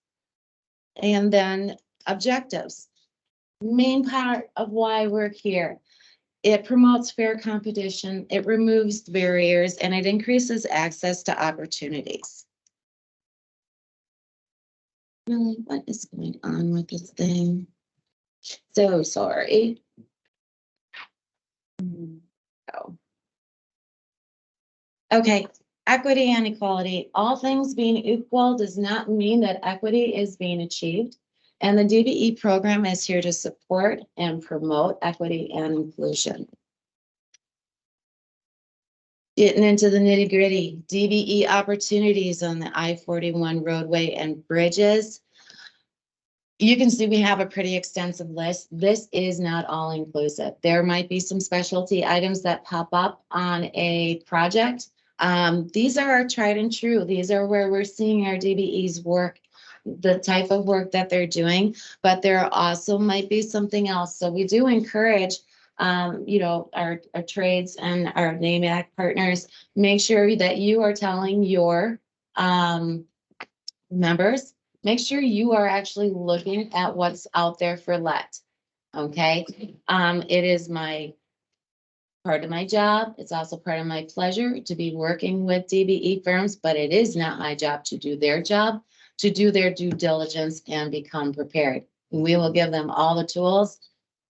And then objectives. Main part of why we're here. It promotes fair competition, it removes barriers, and it increases access to opportunities. Really, what is going on with this thing? So sorry. Oh. Okay, equity and equality. All things being equal does not mean that equity is being achieved. And the DBE program is here to support and promote equity and inclusion. Getting into the nitty gritty, DBE opportunities on the I-41 roadway and bridges. You can see we have a pretty extensive list. This is not all inclusive. There might be some specialty items that pop up on a project. These are our tried and true. These are where we're seeing our DBEs work, the type of work that they're doing, but there also might be something else. So we do encourage, you know, our trades and our name act partners, make sure that you are telling your members, make sure you are actually looking at what's out there for let. Okay. It is part of my job. It's also part of my pleasure to be working with DBE firms, but it is not my job to do their job, to do their due diligence and become prepared. We will give them all the tools,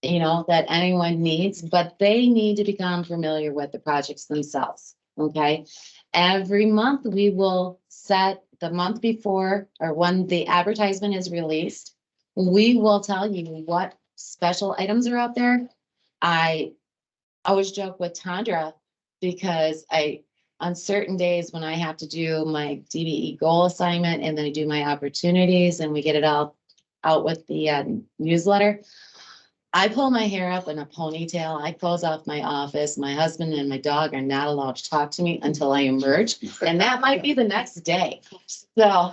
you know, that anyone needs, but they need to become familiar with the projects themselves. Okay. Every month we will set the month before or when the advertisement is released, we will tell you what special items are out there. I always joke with Tandra because on certain days when I have to do my DBE goal assignment and then I do my opportunities and we get it all out with the newsletter, I pull my hair up in a ponytail. I close off my office. My husband and my dog are not allowed to talk to me until I emerge. And that might be the next day. So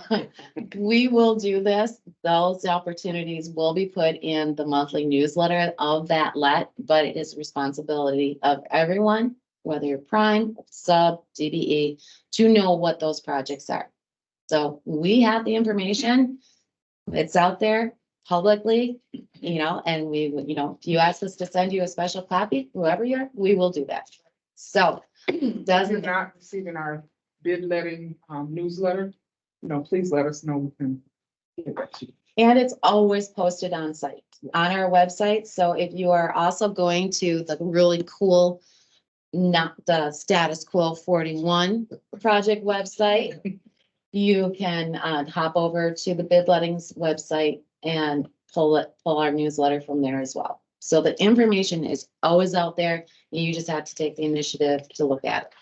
we will do this. Those opportunities will be put in the monthly newsletter of that let, but it is responsibility of everyone, whether you're prime, sub, DBE, to know what those projects are. So we have the information. It's out there publicly, you know, and we, you know, if you ask us to send you a special copy, whoever you are, we will do that. So If you're not receiving our bid letting newsletter, you know, please let us know. We can get that to you. And it's always posted on site, on our website. So if you are also going to the really cool, not the status quo 41 project website, you can hop over to the bid lettings website and pull our newsletter from there as well. So the information is always out there. You just have to take the initiative to look at it.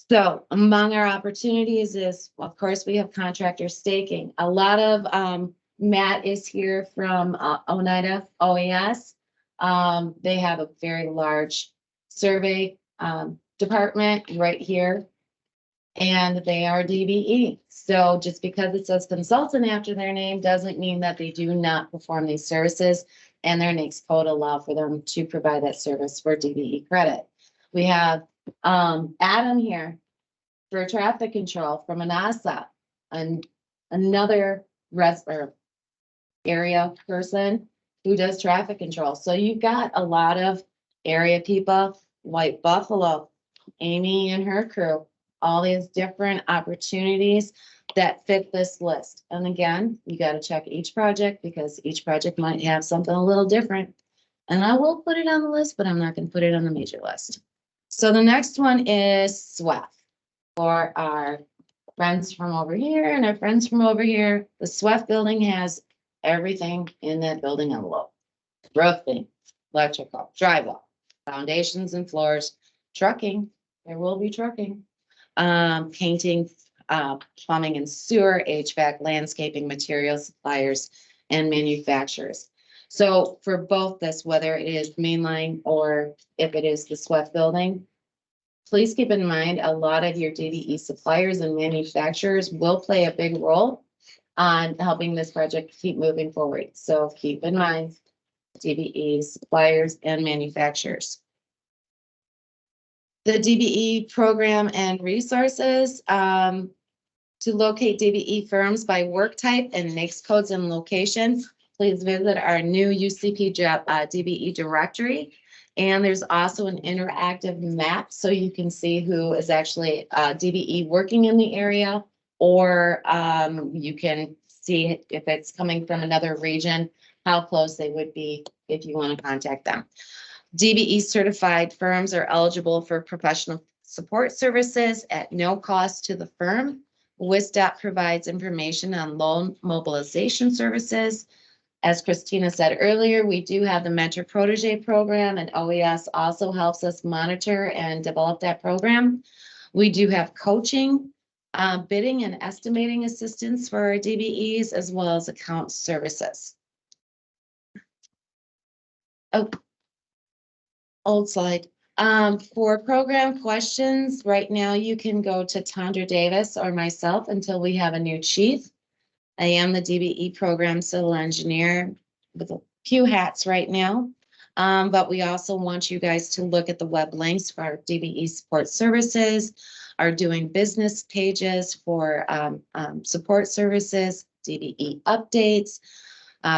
So among our opportunities is, of course, we have contractor staking. A lot of Matt is here from Oneida OES. They have a very large survey department right here. And they are DBE. So just because it says consultant after their name doesn't mean that they do not perform these services, and their NAICS code allow for them to provide that service for DBE credit. We have Adam here for traffic control from ANASA, and another area person who does traffic control. So you've got a lot of area people, White Buffalo, Amy and her crew, all these different opportunities that fit this list. And again, you got to check each project because each project might have something a little different. And I will put it on the list, but I'm not gonna put it on the major list. So the next one is SWEF for our friends from over here and our friends from over here. The SWEF building has everything in that building envelope. Roofing, electrical, drywall, foundations and floors, trucking, there will be trucking. Painting, plumbing and sewer, HVAC, landscaping, materials, suppliers, and manufacturers. So for both this, whether it is mainline or if it is the SWEF building, please keep in mind, a lot of your DBE suppliers and manufacturers will play a big role on helping this project keep moving forward. So keep in mind, DBE suppliers and manufacturers. The DBE program and resources, to locate DBE firms by work type and NAICS codes and location, please visit our new UCP DBE directory. And there's also an interactive map so you can see who is actually DBE working in the area, or you can see if it's coming from another region, how close they would be if you want to contact them. DBE certified firms are eligible for professional support services at no cost to the firm. WisDOT provides information on loan mobilization services. As Christina said earlier, we do have the Mentor Protege program, and OES also helps us monitor and develop that program. We do have coaching, bidding and estimating assistance for our DBEs, as well as account services. Oh, old slide. For program questions, right now you can go to Tondra Davis or myself until we have a new chief. I am the DBE program civil engineer with a few hats right now. But we also want you guys to look at the web links for our DBE support services, our doing business pages for support services, DBE updates,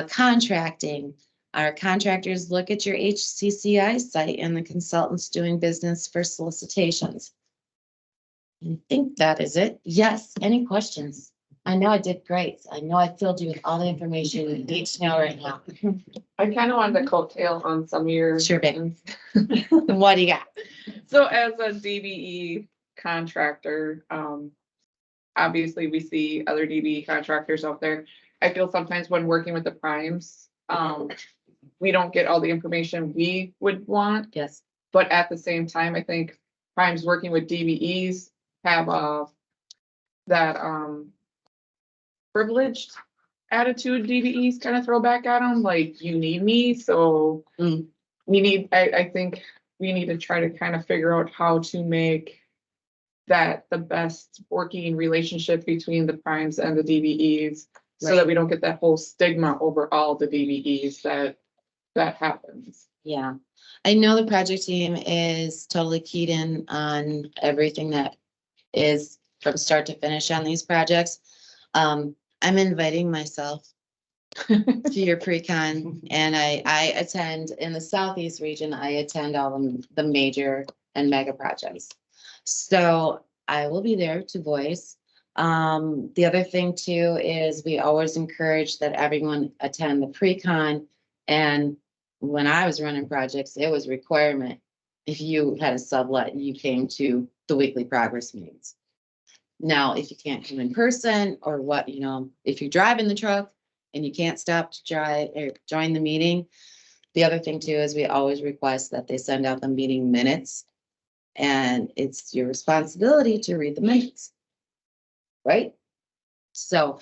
contracting. Our contractors look at your HCCI site and the consultants doing business for solicitations. I think that is it. Yes, any questions? I know I did great. I know I filled you with all the information you need to know right now. I kind of wanted to coattail on some of your. Sure, baby. What do you got? So as a DBE contractor, obviously we see other DBE contractors out there. I feel sometimes when working with the primes, we don't get all the information we would want. Yes. But at the same time, I think primes working with DBEs have that privileged attitude DBEs kind of throw back at them, like, you need me, so we need, I think we need to try to kind of figure out how to make that the best working relationship between the primes and the DBEs, so that we don't get that whole stigma over all the DBEs that happens. Yeah, I know the project team is totally keyed in on everything that is from start to finish on these projects. I'm inviting myself to your pre-con, and I attend in the Southeast region. I attend all the major and mega projects. So I will be there to voice. The other thing too is we always encourage that everyone attend the pre-con. And when I was running projects, it was a requirement. If you had a sublet, you came to the weekly progress meetings. Now, if you can't come in person or what, if you're driving the truck and you can't stop to try or join the meeting, the other thing too is we always request that they send out the meeting minutes, and it's your responsibility to read the minutes, right? So,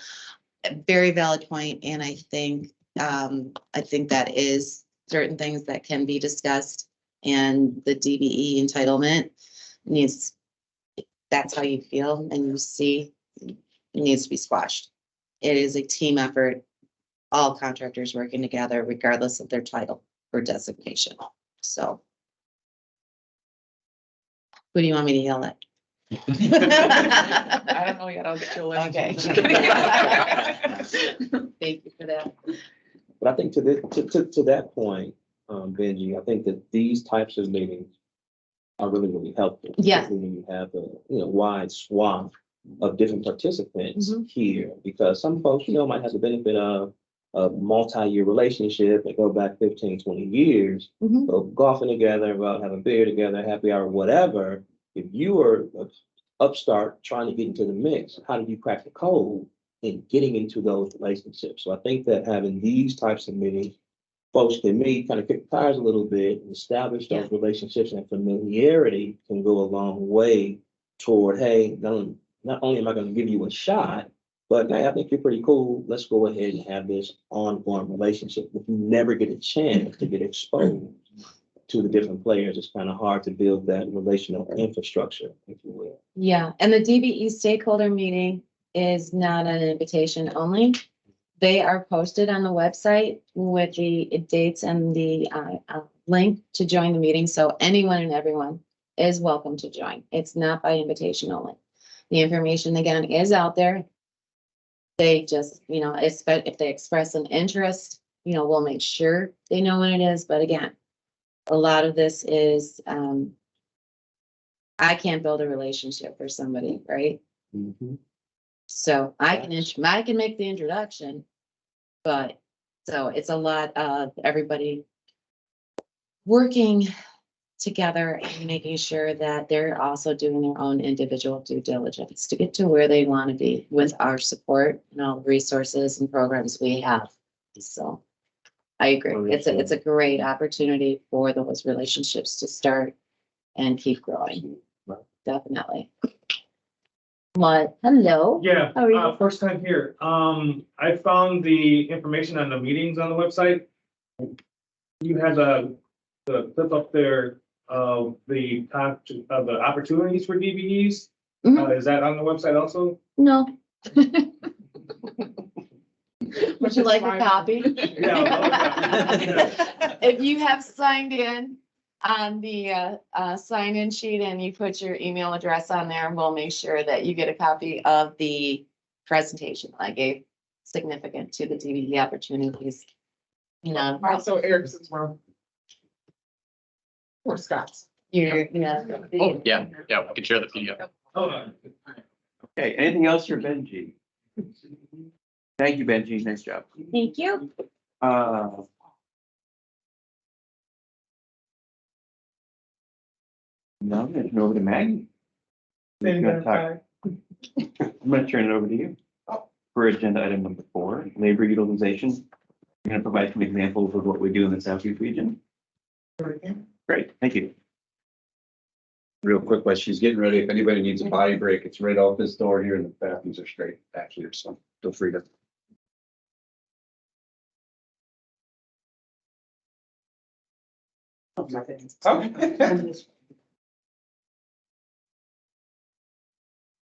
a very valid point, and I think that is certain things that can be discussed, and the DBE entitlement needs. That's how you feel and you see it needs to be squashed. It is a team effort, all contractors working together, regardless of their title or designation. So. Who do you want me to yell at? I don't know yet. I'll get you a list. Okay. Thank you for that. But I think to that point, Benji, I think that these types of meetings are really, really helpful. Yeah. Particularly when you have a wide swath of different participants here, because some folks, might have the benefit of a multi-year relationship that go back 15, 20 years, go golfing together, go out having beer together, happy hour, whatever. If you are an upstart trying to get into the mix, how do you crack the code in getting into those relationships? So I think that having these types of meetings, folks can meet, kind of kick the tires a little bit, and establish those relationships, and familiarity can go a long way toward, hey, not only am I going to give you a shot, but hey, I think you're pretty cool. Let's go ahead and have this ongoing relationship. If you never get a chance to get exposed to the different players, it's kind of hard to build that relational infrastructure, if you will. Yeah, and the DBE stakeholder meeting is not an invitation only. They are posted on the website with the dates and the link to join the meeting. So anyone and everyone is welcome to join. It's not by invitation only. The information again is out there. They just, if they express an interest, we'll make sure they know what it is. But again, a lot of this is, I can't build a relationship for somebody, right? So I can make the introduction, but so it's a lot of everybody working together and making sure that they're also doing their own individual due diligence to get to where they want to be with our support and all the resources and programs we have. So I agree. It's a great opportunity for those relationships to start and keep growing. Definitely. What? Hello. Yeah, How are you? first time here. I found the information on the meetings on the website. You had the clip up there of the opportunities for DBEs. Is that on the website also? No. Would you like a copy? If you have signed in on the sign-in sheet and you put your email address on there, we'll make sure that you get a copy of the presentation I gave significant to the DBE opportunities. Also Eric's as well. Or Scott's. Yeah. Oh, yeah, we can share the PDF. Okay, anything else for Benji? Thank you, Benji. Nice job. Thank you. Now I'm gonna turn over to Maggie. I'm gonna turn it over to you for agenda item number 4, labor utilization. You're gonna provide some examples of what we do in the Southeast region. Great, thank you. Real quick, while she's getting ready, if anybody needs a body break, it's right out this door here and the bathrooms are straight back here, so feel free to.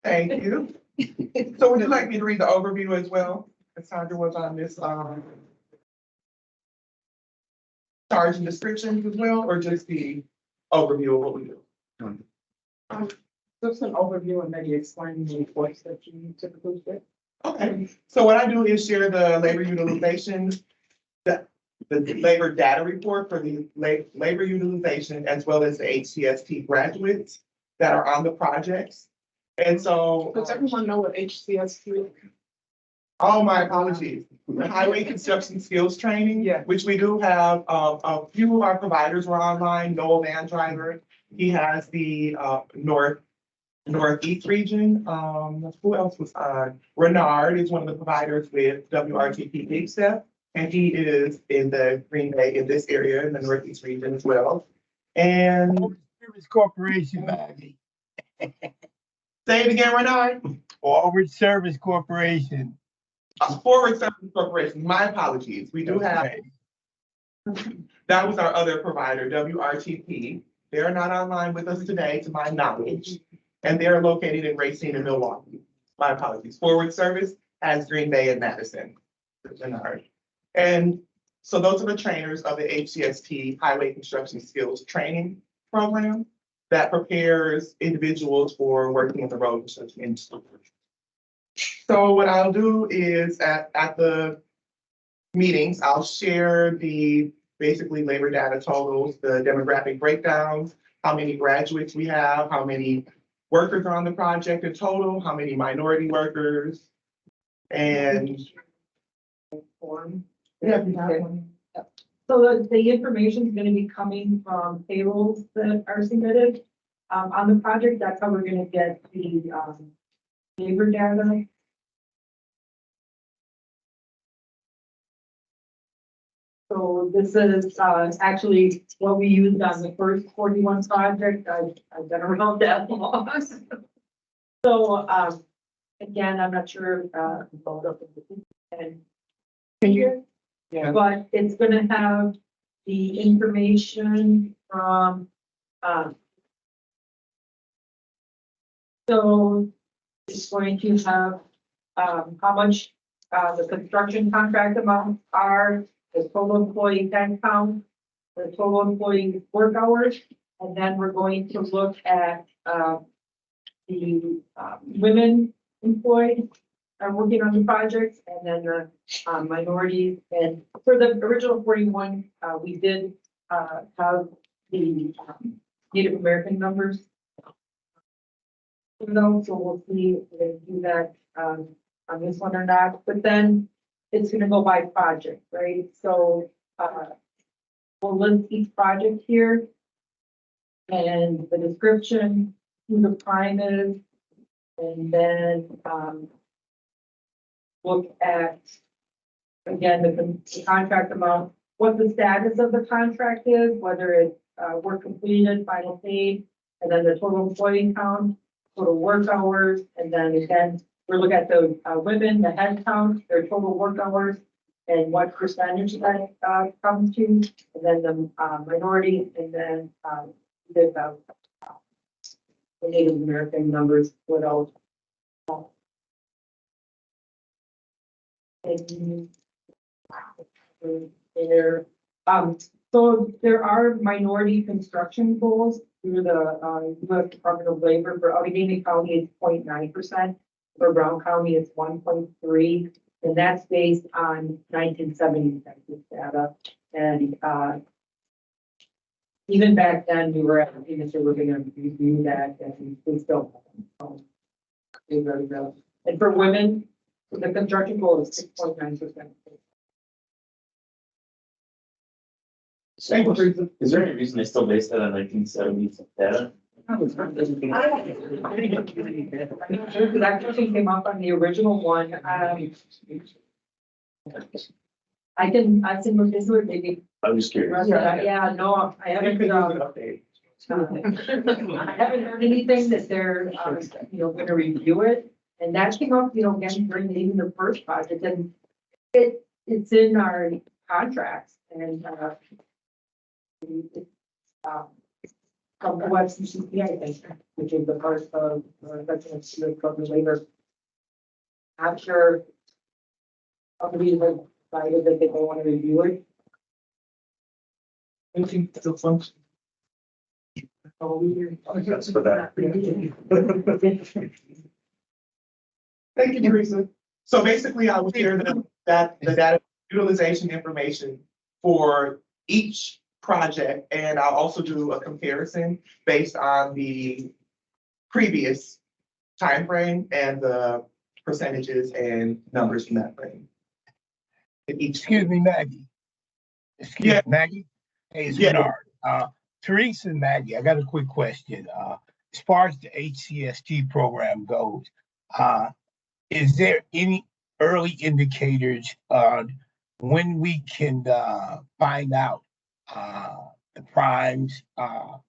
Thank you. So would you like me to read the overview as well? As Sandra was on this, charge and descriptions as well, or just the overview of what we do? Just an overview and maybe explain the reports that you typically get. Okay, so what I do is share the labor utilization, the labor data report for the labor utilization, as well as the HCST graduates that are on the projects. And so. Does everyone know what HCST is? Oh, my apologies. The Highway Construction Skills Training, which we do have, a few of our providers are online. Noel Van Driver, he has the Northeast region. Who else was on? Renard is one of the providers with WRTP Big Step, and he is in the Green Bay in this area in the Northeast region as well. And Service Corporation, Maggie. Say it again, Renard. Forward Service Corporation. Forward Service Corporation. My apologies. We do have. That was our other provider, WRTP. They're not online with us today, to my knowledge, and they're located in Racine and Milwaukee. My apologies. Forward Service has Green Bay and Madison. And so those are the trainers of the HCST Highway Construction Skills Training Program that prepares individuals for working in the road construction industry. So what I'll do is at the meetings, I'll share the basically labor data totals, the demographic breakdowns, how many graduates we have, how many workers are on the project in total, how many minority workers, and So the information is gonna be coming from payrolls that are submitted on the project. That's how we're gonna get the labor data. So this is actually what we used on the first 41 project. I've been around that long. So again, I'm not sure and Yeah. but it's gonna have the information from so it's going to have how much the construction contract amounts are, the total employee head count, the total employee work hours, and then we're going to look at the women employed are working on the projects, and then the minorities. And for the original 41, we did have the Native American numbers. So we'll see if we can do that on this one or not. But then it's going to go by project, right? So we'll list each project here and the description, who the prime is, and then look at, again, the contract amount, what the status of the contract is, whether it's work completed, final paid, and then the total employee count, total work hours, and then again, we look at the women, the head count, their total work hours, and what percentage that comes to, and then the minority, and then the Native American numbers without. There, so there are minority construction goals through the U.S. Department of Labor. For Allegheny County, it's 0.9%. For Brown County, it's 1.3%, and that's based on 1970 census data. And even back then, we were asking if they were going to review that, and we still haven't. And for women, the construction goal is 6.9%. Is there any reason they still base that on 1970s data? I'm not sure, because that question came up on the original one. I can look into it, maybe. I'm just curious. Yeah, no, I haven't. I haven't heard anything that they're, going to review it. And that came up, again, during even the first project, and it's in our contracts, and from the WCCP, I think, which is the first of Veterans from the labor. I'm sure somebody has decided that they don't want to review it. I think that's a function. That's for that. Thank you, Teresa. So basically, I will share the data utilization information for each project, and I'll also do a comparison based on the previous time frame and the percentages and numbers from that frame. Excuse me, Maggie. Excuse me, Maggie. Hey, it's Bernard. Teresa and Maggie, I got a quick question. As far as the HCST program goes, is there any early indicators on when we can find out the primes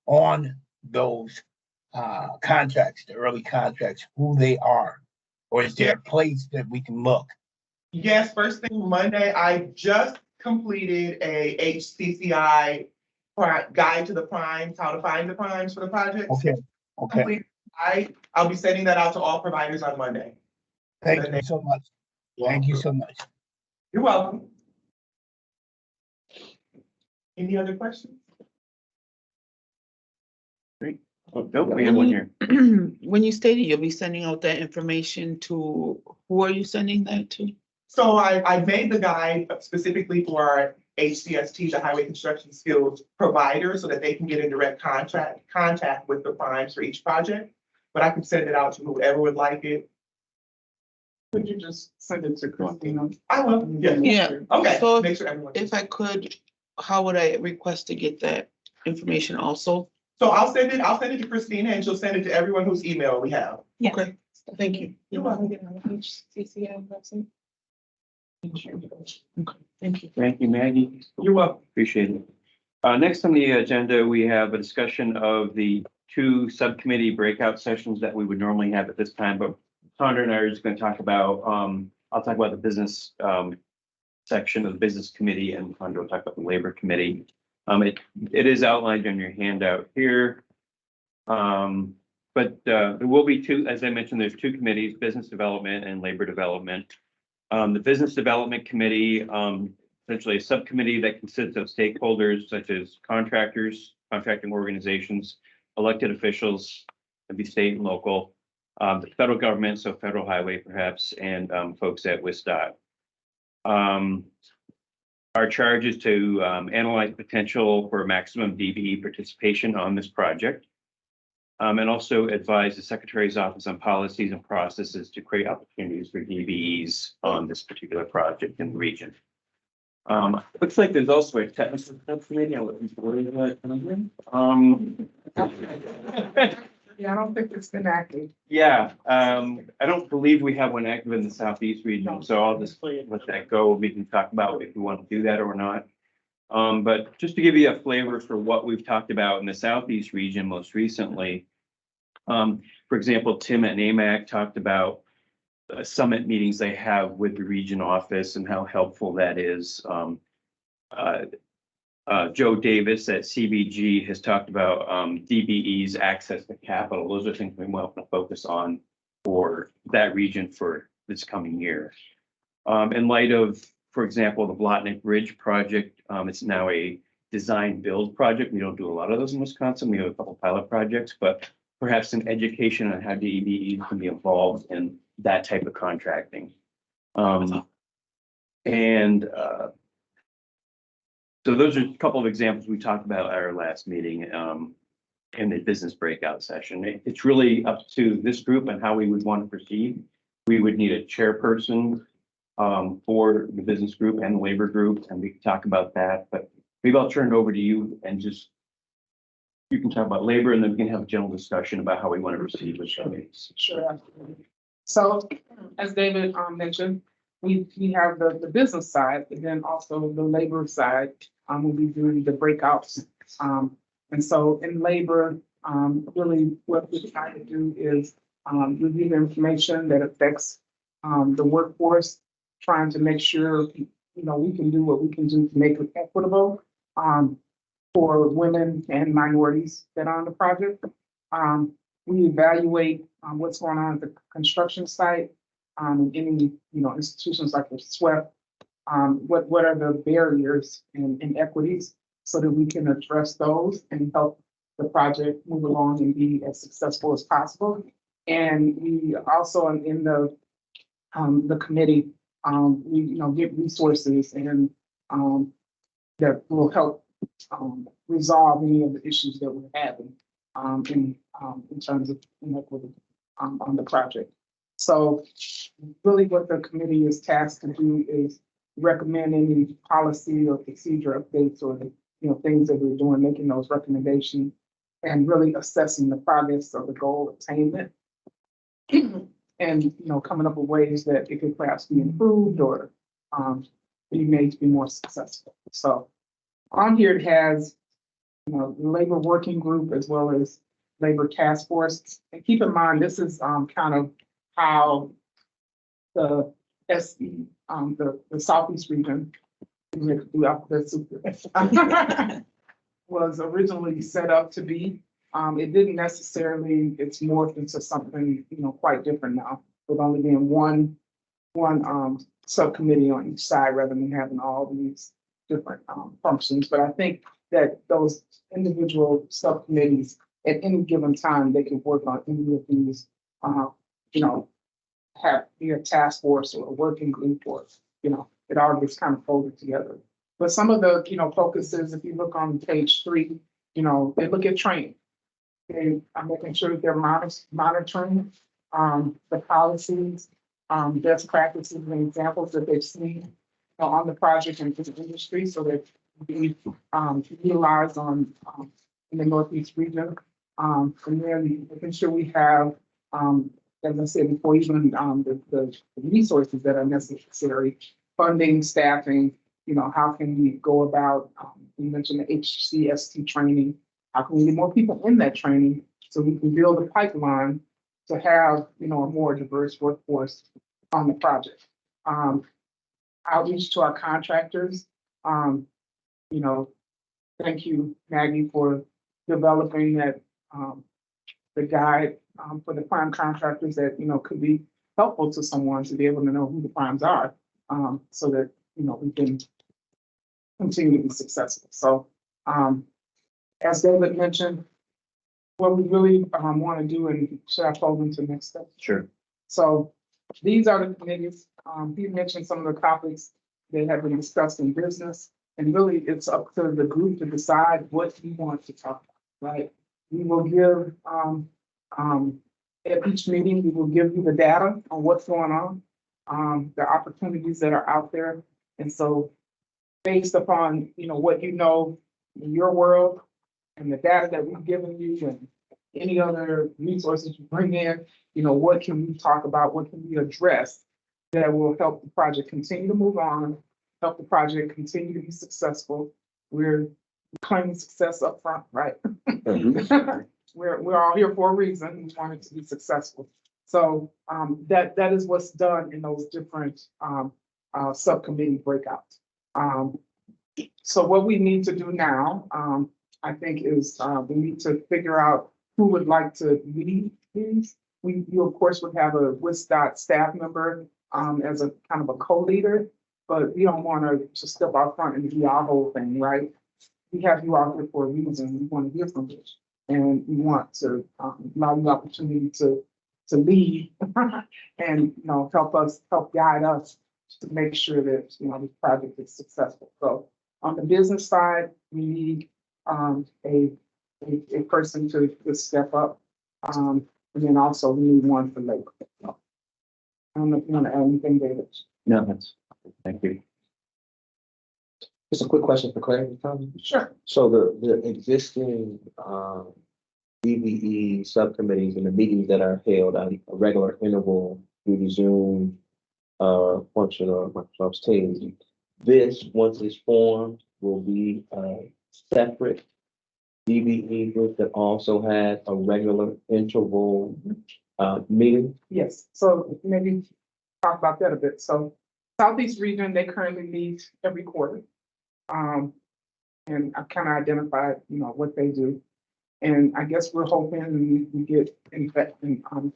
on those contracts, the early contracts, who they are? Or is there a place that we can look? Yes, first thing Monday, I just completed a HCCI guide to the primes, how to find the primes for the project. Okay. I'll be sending that out to all providers on Monday. Thank you so much. Thank you so much. You're welcome. Any other questions? Great. Oh, nope, we have one here. When you stated you'll be sending out that information to, who are you sending that to? So I made the guide specifically for our HCST, the Highway Construction Skills Provider, so that they can get in direct contact with the primes for each project. But I can send it out to whoever would like it. Could you just send it to Christina? I will, yeah. Yeah. Okay, So make sure everyone. if I could, how would I request to get that information also? So I'll send it to Christina and she'll send it to everyone whose email we have. Yeah. Okay, thank you. You're welcome. Thank you. Thank you, Maggie. You're welcome. Appreciate it. Next on the agenda, we have a discussion of the two subcommittee breakout sessions that we would normally have at this time, but Sandra and I are just going to talk about, I'll talk about the business section of the business committee, and Sandra will talk about the labor committee. It is outlined on your handout here. But there will be two, as I mentioned, there's two committees, business development and labor development. The business development committee, essentially a subcommittee that consists of stakeholders such as contractors, contracting organizations, elected officials, maybe state and local, the federal government, so federal highway perhaps, and folks at WisDOT. Our charge is to analyze potential for maximum DBE participation on this project. And also advise the Secretary's Office on policies and processes to create opportunities for DBEs on this particular project in the region. Looks like there's also a technical subcommittee. I'll let you worry about it. Yeah, I don't think it's been active. Yeah, I don't believe we have one active in the Southeast region, so I'll just let that go. We can talk about if we want to do that or not. But just to give you a flavor for what we've talked about in the Southeast region most recently. For example, Tim at NAMAC talked about summit meetings they have with the region office and how helpful that is. Joe Davis at CBG has talked about DBE's access to capital. Those are things we want to focus on for that region for this coming year. In light of, for example, the Blotnick Bridge project, it's now a design build project. We don't do a lot of those in Wisconsin. We have a couple pilot projects, but perhaps some education on how DBE can be involved in that type of contracting. So those are a couple of examples we talked about at our last meeting in the business breakout session. It's really up to this group and how we would want to proceed. We would need a chairperson for the business group and the labor group, and we can talk about that. But maybe I'll turn it over to you and just you can talk about labor, and then we can have a general discussion about how we want to proceed with these. Sure, absolutely. So as David mentioned, we have the business side, and then also the labor side. We'll be doing the breakouts. And so in labor, really what we try to do is review the information that affects the workforce, trying to make sure, we can do what we can do to make it equitable for women and minorities that are on the project. We evaluate what's going on at the construction site, any, institutions like the SWEP. What are the barriers and inequities so that we can address those and help the project move along and be as successful as possible. And we also in the committee, we get resources and that will help resolve any of the issues that we're having in terms of inequity on the project. So really what the committee is tasked to do is recommend any policy or procedure updates or things that we're doing, making those recommendations and really assessing the progress of the goal attainment and coming up with ways that it could perhaps be improved or be made to be more successful. So on here it has the labor working group as well as labor task force. And keep in mind, this is kind of how the SE, the Southeast region was originally set up to be. It didn't necessarily, it's morphed into something, quite different now, with only being one subcommittee on each side rather than having all these different functions. But I think that those individual subcommittees at any given time, they can work on any of these, have be a task force or a working group or, it all gets kind of folded together. But some of the, focuses, if you look on page 3, they look at training. They are making sure that they're monitoring the policies best practices and examples that they've seen on the project and in the industry, so that we utilize on in the Northeast region. And then making sure we have, as I said before, even the resources that are necessary, funding, staffing, how can we go about, you mentioned the HCST training, how can we get more people in that training so we can build a pipeline to have, a more diverse workforce on the project. Outreach to our contractors. Thank you, Maggie, for developing that, the guide for the prime contractors that, could be helpful to someone to be able to know who the primes are, so that, we can continue to be successful. So, as David mentioned, what we really want to do, and should I fold into the next step? Sure. So these are the committees. He mentioned some of the topics that have been discussed in business, and really it's up to the group to decide what we want to talk about, right? We will give, at each meeting, we will give you the data on what's going on, the opportunities that are out there. And so based upon, what in your world and the data that we've given you and any other resources you bring in, what can we talk about? What can we address that will help the project continue to move on, help the project continue to be successful? We're claiming success up front, right? We're all here for a reason. We want it to be successful. So that is what's done in those different subcommittee breakouts. So what we need to do now, I think, is we need to figure out who would like to lead these. You of course would have a WisDOT staff member as a kind of a co-leader, but we don't want to just step out front and do our whole thing, right? We have you out here for a reason. We want to hear from you, and we want to allow you the opportunity to lead and help guide us to make sure that this project is successful. So on the business side, we need a person to step up, and then also we need one for labor. I don't know if you want to add anything, David. No, that's, thank you. Just a quick question for clarity, Tom. Sure. So the existing DBE subcommittees and the meetings that are held on a regular interval through the Zoom function or Microsoft Teams, this, once it's formed, will be a separate DBE group that also has a regular interval meeting? Yes, so maybe talk about that a bit. So Southeast region, they currently meet every quarter. And I've kind of identified, what they do. And I guess we're hoping we get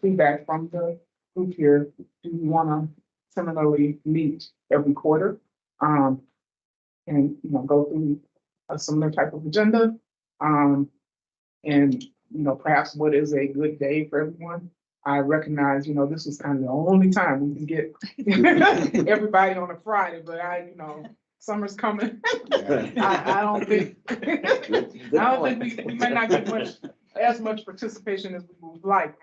feedback from the group here. Do we want to similarly meet every quarter? And go through a similar type of agenda. And perhaps what is a good day for everyone. I recognize, this is kind of the only time we can get everybody on a Friday, but summer's coming. I don't think we might not get as much participation as we would like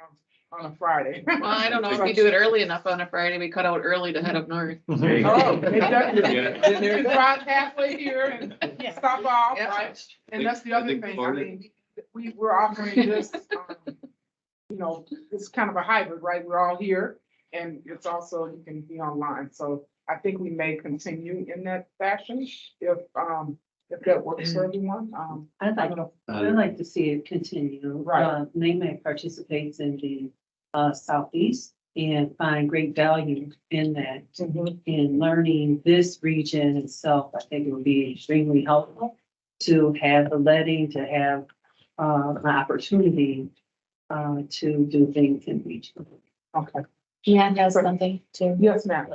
on a Friday. Well, I don't know if you do it early enough on a Friday, we cut out early to head up north. Oh, exactly. You can drive halfway here and stop off, right? And that's the other thing. I mean, we're offering this, it's kind of a hybrid, right? We're all here, and it's also, you can be online. So I think we may continue in that fashion if that works for everyone. I'd like to see it continue. Right. NAMEC participates in the Southeast and find great value in that. In learning this region itself, I think it would be extremely helpful to have the letting, to have an opportunity to do things in region. Okay. Yeah, has something too. Yes, ma'am.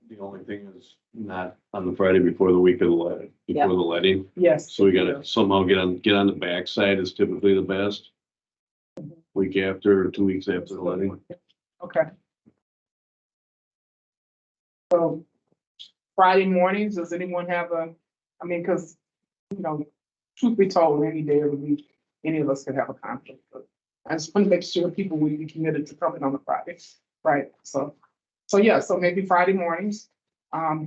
The only thing is not on the Friday before the week of the letting. Yes. So we gotta somehow get on the backside is typically the best. Week after, or 2 weeks after the letting. Okay. So Friday mornings, does anyone have because, truth be told, any day of the week, any of us could have a conflict. But I just want to make sure people will be committed to coming on the Friday. Right, so yeah, so maybe Friday mornings,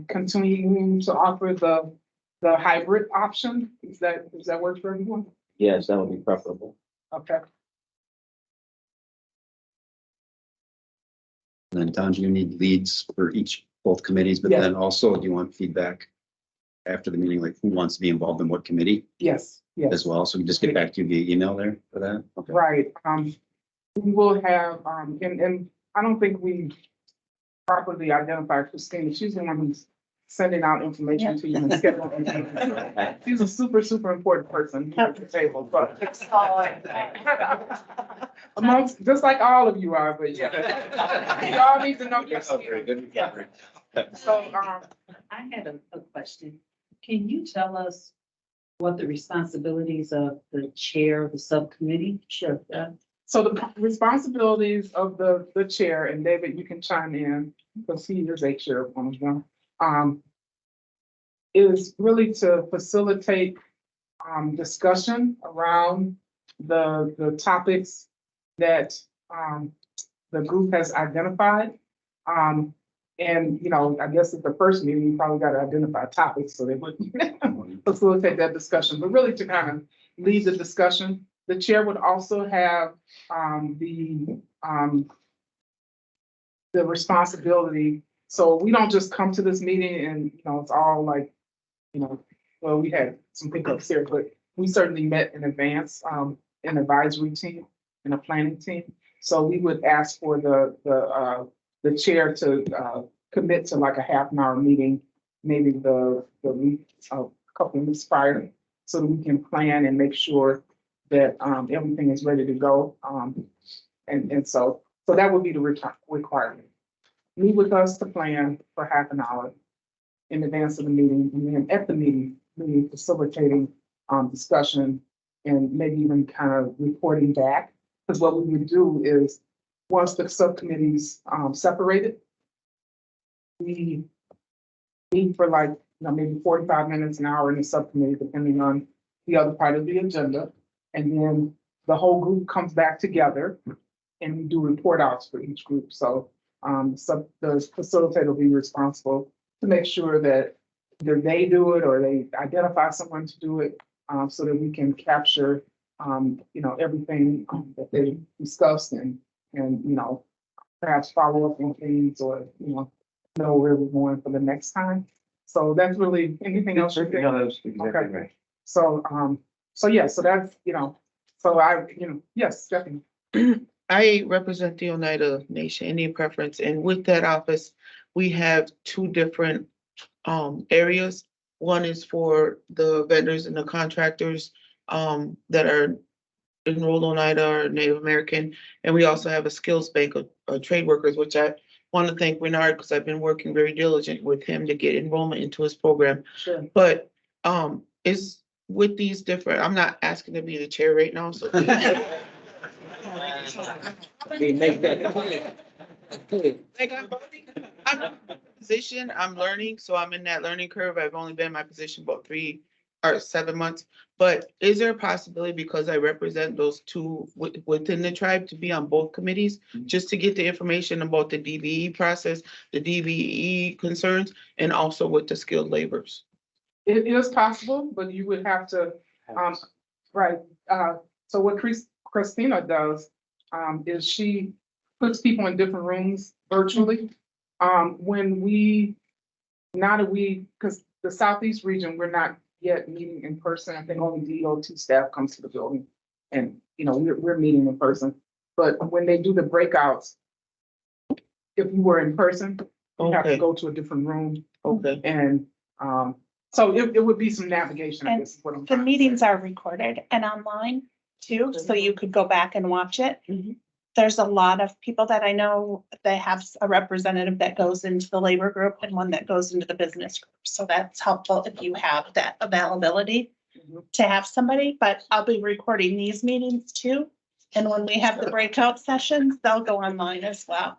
continuing to offer the hybrid option, does that work for everyone? Yes, that would be preferable. Okay, And then Don, do you need leads for both committees, but Yes. then also do you want feedback after the meeting, like who wants to be involved in what committee yes, yes. as well? So we just get back to you via email there for that? Okay. Right, we will have, and I don't think we properly identified Christina, she's the one who's sending out information to you and scheduling meetings. She's a super, super important person at the table, but amongst, just like all of you are, but yeah. You all need to know your spirit. So, I had a question. Can you tell us what the responsibilities of the chair of the subcommittee? Sure. So the responsibilities of the chair, and David, you can chime in, because he is a chair of one of them, is really to facilitate discussion around the topics that the group has identified. And, you know, I guess at the first meeting, you probably got to identify topics so they would facilitate that discussion, but really to kind of lead the discussion. The chair would also have the responsibility. So we don't just come to this meeting and, you know, it's all like, you know, well, we had some pickups here, but we certainly met in advance, an advisory team and a planning team. So we would ask for the chair to commit to like a half an hour meeting, maybe the week, a couple of weeks prior, so that we can plan and make sure that everything is ready to go. And so that would be the requirement. Meet with us to plan for half an hour in advance of the meeting, and then at the meeting, facilitating discussion and maybe even kind of reporting back. Because what we would do is, once the subcommittees separated, we meet for like, you know, maybe 45 minutes, an hour in the subcommittee, depending on the other part of the agenda. And then the whole group comes back together and we do report outs for each group. So the facilitator will be responsible to make sure that either they do it or they identify someone to do it, so that we can capture, you know, everything that they discussed and, you know, perhaps follow up on things or, you know where we're going for the next time. So that's really, anything else? No, that's exactly right. So, yeah, so that's, you know, so yes, definitely. I represent the Oneida Nation Indian Preference, and with that office, we have two different areas. One is for the vendors and the contractors that are enrolled on Oneida or Native American, and we also have a skills bank of trade workers, which I want to thank Renard, because I've been working very diligent with him to get enrollment into his program. Sure. But is with these different, I'm not asking to be the chair right now, so. We make that clear. Like I'm in a position, I'm learning, so I'm in that learning curve. I've only been in my position about 3 or 7 months. But is there a possibility, because I represent those two within the tribe, to be on both committees, just to get the information about the DBE process, the DBE concerns, and also with the skilled laborers? It is possible, but you would have to, right. So what Christina does is she puts people in different rooms virtually. When because the Southeast region, we're not yet meeting in person. I think only DOT staff comes to the building, and you know we're meeting in person. But when they do the breakouts, if you were in person, you have to go to a different room. Okay. And so it would be some navigation. I guess is what I'm The trying to meetings say. are recorded and online too, so you could go back and watch it. There's a lot of people that I know, they have a representative that goes into the labor group and one that goes into the business group. So that's helpful if you have that availability to have somebody, but I'll be recording these meetings too. And when we have the breakout sessions, they'll go online as well.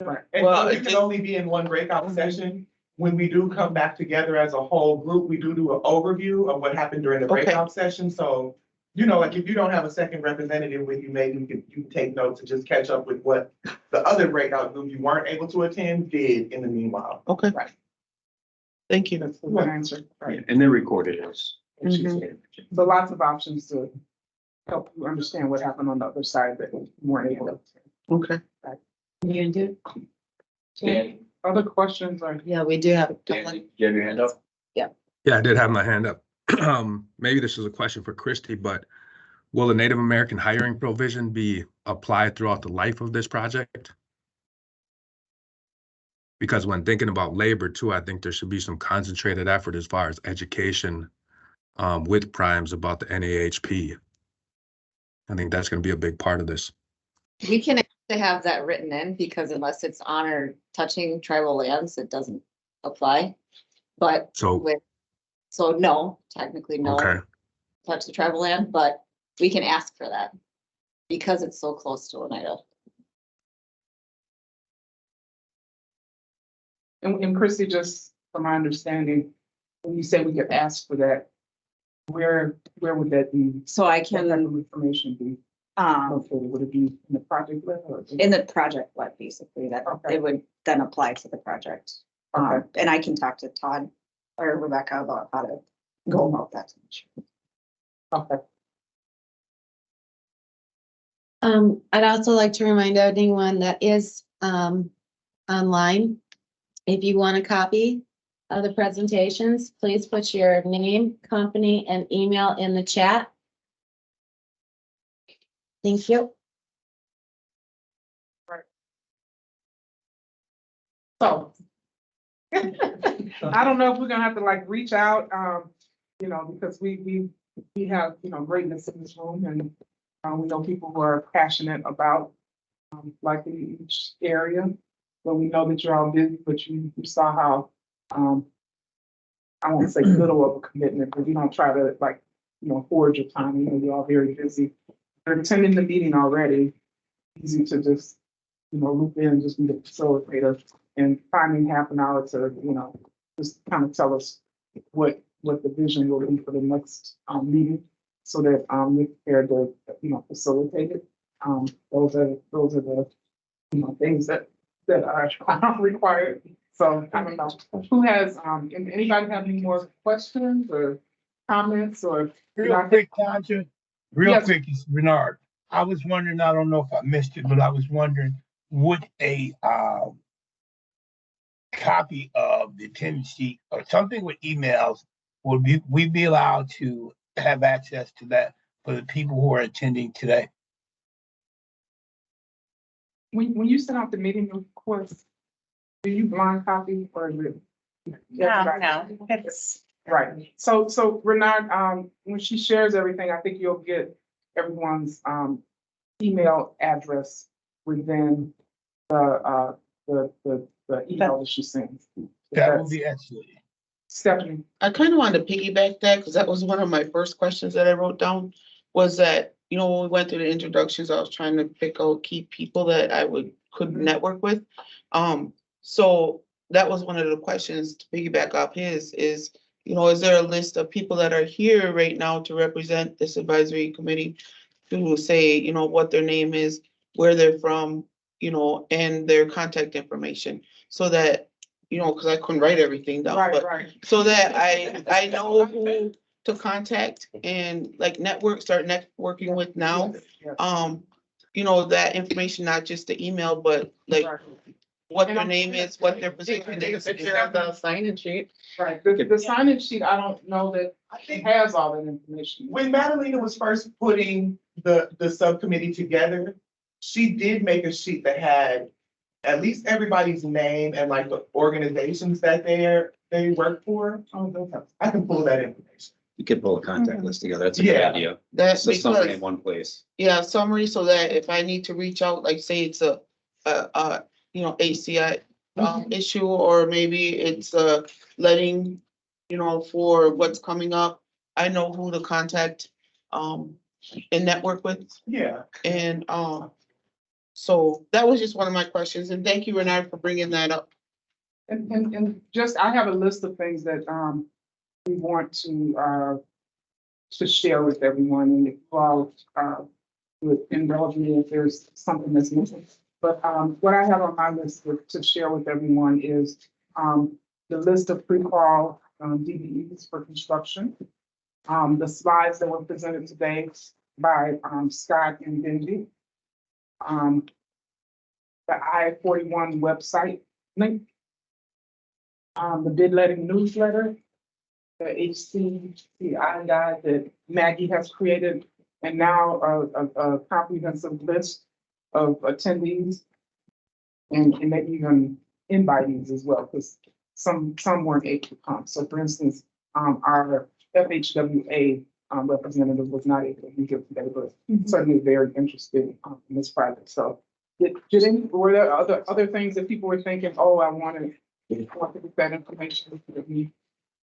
Right. Well, it can only be in one breakout session. When we do come back together as a whole group, we do an overview of what happened during the breakout session. So you know, like if you don't have a second representative with you, maybe you can take notes and just catch up with what the other breakout group you weren't able to attend did in the meanwhile. Okay. Right. Thank you. That's a good answer. Yeah, Right. and they're recorded as. So lots of options to help you understand what happened on the other side that you weren't able to. Okay. You gonna do Dan, Other questions or? Yeah, we do have. Dan, you have your hand up? Yeah, I did have my hand up. Maybe this is a question for Christy, but will the Native American hiring provision be applied throughout the life of this project? Because when thinking about labor too, I think there should be some concentrated effort as far as education with primes about the NAHP. I think that's going to be a big part of this. We can actually have that written in because unless it's on or touching tribal lands, it doesn't apply. But So no, technically no. Okay. Touch the tribal land, but we can ask for that because it's so close to Oneida. And Chrissy, just from my understanding, when you say we could ask for that, where would that be? So I What can, type of information be located? Would it be in the project list or? in the project, what basically that Okay. it would then apply to the project. Okay. And I can talk to Todd or Rebecca about how to go about that. Okay. I'd also like to remind anyone that is online. If you want a copy of the presentations, please put your name, company, and email in the chat. Thank you. So. I don't know if we're gonna have to like reach out, you know, because we have, you know, greatness in this room and we know people who are passionate about like in each area. But we know that you're all busy, but you saw how I won't say little of a commitment, but you don't try to like, you know, hoard your time. You know, you're all very busy. You're attending the meeting already. Easy to just, you know, loop in, just be the facilitator and finding half an hour to, you know, just kind of tell us what the vision will be for the next meeting so that we're prepared to, you know, facilitate it. Those are the, you know, things that are required. So I don't know, who has, anybody have any more questions or comments or? Real quick, Tanja, real Yes. quick, it's Bernard. I was wondering, I don't know if I missed it, but I was wondering, would a copy of the attendance sheet or something with emails, would we be allowed to have access to that for the people who are attending today? When you send out the meeting request, do you blind copy or is it? No, it's. Right, so Renard, when she shares everything, I think you'll get everyone's email address within the email that she sends. That would be excellent. Stephanie. I kind of wanted to piggyback that because that was one of my first questions that I wrote down was that, you know, when we went through the introductions, I was trying to pick out key people that I could network with. So that was one of the questions to piggyback off his is, you know, is there a list of people that are here right now to represent this advisory committee to say, you know, what their name is, where they're from, you know, and their contact information so that, you know, because I couldn't write everything down, but so that I know who to contact and like start networking with now. You know, that information, not just the email, but like what their name is, what their position is. The sign-in sheet. Right, the sign-in sheet, I don't know that it has all that information. When Madalena was first putting the subcommittee together, she did make a sheet that had at least everybody's name and like the organizations that they work for. I can pull that information. You could pull a contact list together. That's a good idea. That's So something because, in one place. yeah, summary so that if I need to reach out, like say it's a you know, ACI issue, or maybe it's letting, you know, for what's coming up, I know who to contact and network with. Yeah. And so that was just one of my questions, and thank you, Renard, for bringing that up. And just, I have a list of things that we want to to share with everyone and if you all, would indulge me if there's something that's missing. But, what I have on my list to share with everyone is, the list of pre-qual, DBEs for construction. The slides that were presented today by, Scott and Benji. The I-41 website link. The bid letting newsletter, the HCCI guide that Maggie has created, and now a comprehensive list of attendees and maybe even invitees as well, because some weren't able to come. So for instance, our FHWA representative was not able to be here today, but certainly very interested in this project. So were there other things that people were thinking, oh, I want to get that information that we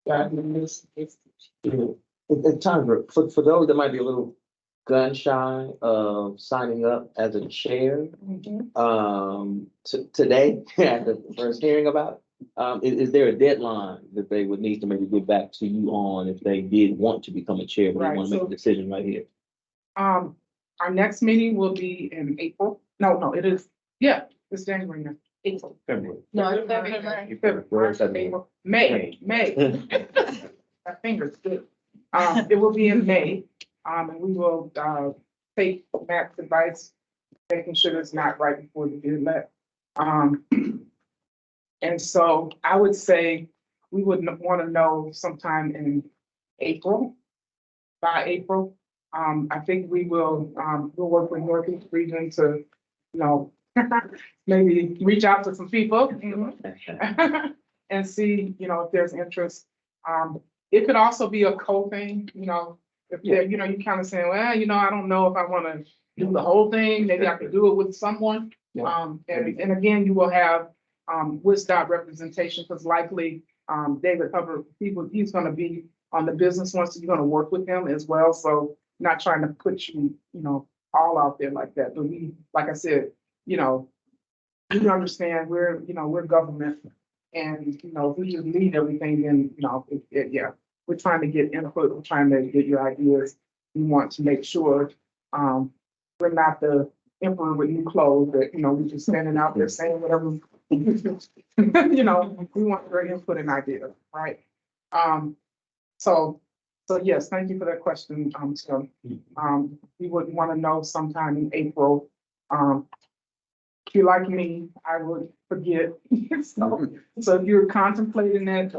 got in this? At times, for those that might be a little gun shy of signing up as a chair, today, at the first hearing about it, is there a deadline that they would need to maybe get back to you on if they did want to become a chair, but they want to make a decision right here? Our next meeting will be in April. No, it is, it's January now. April. February. No, it's February. May. My fingers good. It will be in May, and we will, take Matt's advice, making sure it's not right before the bid let. And so I would say we would want to know sometime in April, by April. I think we will, we'll work with Northeast Region to, maybe reach out to some people and see, if there's interest. It could also be a co-thing, if they're, you kind of saying, well, I don't know if I want to do the whole thing. Maybe I could do it with someone. And again, you will have WisDOT representation because likely David Hubbard, he's going to be on the business one, so you're going to work with him as well. So not trying to put you, all out there like that. But we, like I said, we understand we're government, and if we just lead everything, then we're trying to get input, we're trying to get your ideas. We want to make sure we're not the emperor with new clothes that we just standing out there saying whatever. We want your input and ideas, right? So yes, thank you for that question. So we would want to know sometime in April. If you're like me, I would forget. So if you're contemplating it,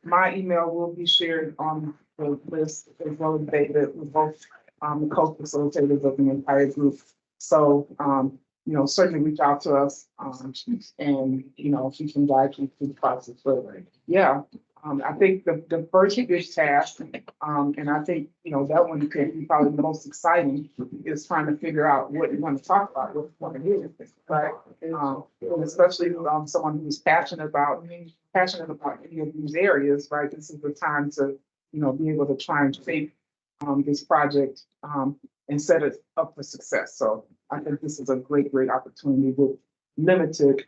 my email will be shared on the list as well as David, with both the co-facilitators of the entire group. So certainly reach out to us and she can guide you through the process further. I think the first big task, and I think, that one could be probably the most exciting, is trying to figure out what you want to talk about, what you want to hear, right? And especially someone who's passionate about any of these areas, right? This is the time to, be able to try and shape this project and set it up for success. So I think this is a great opportunity with limited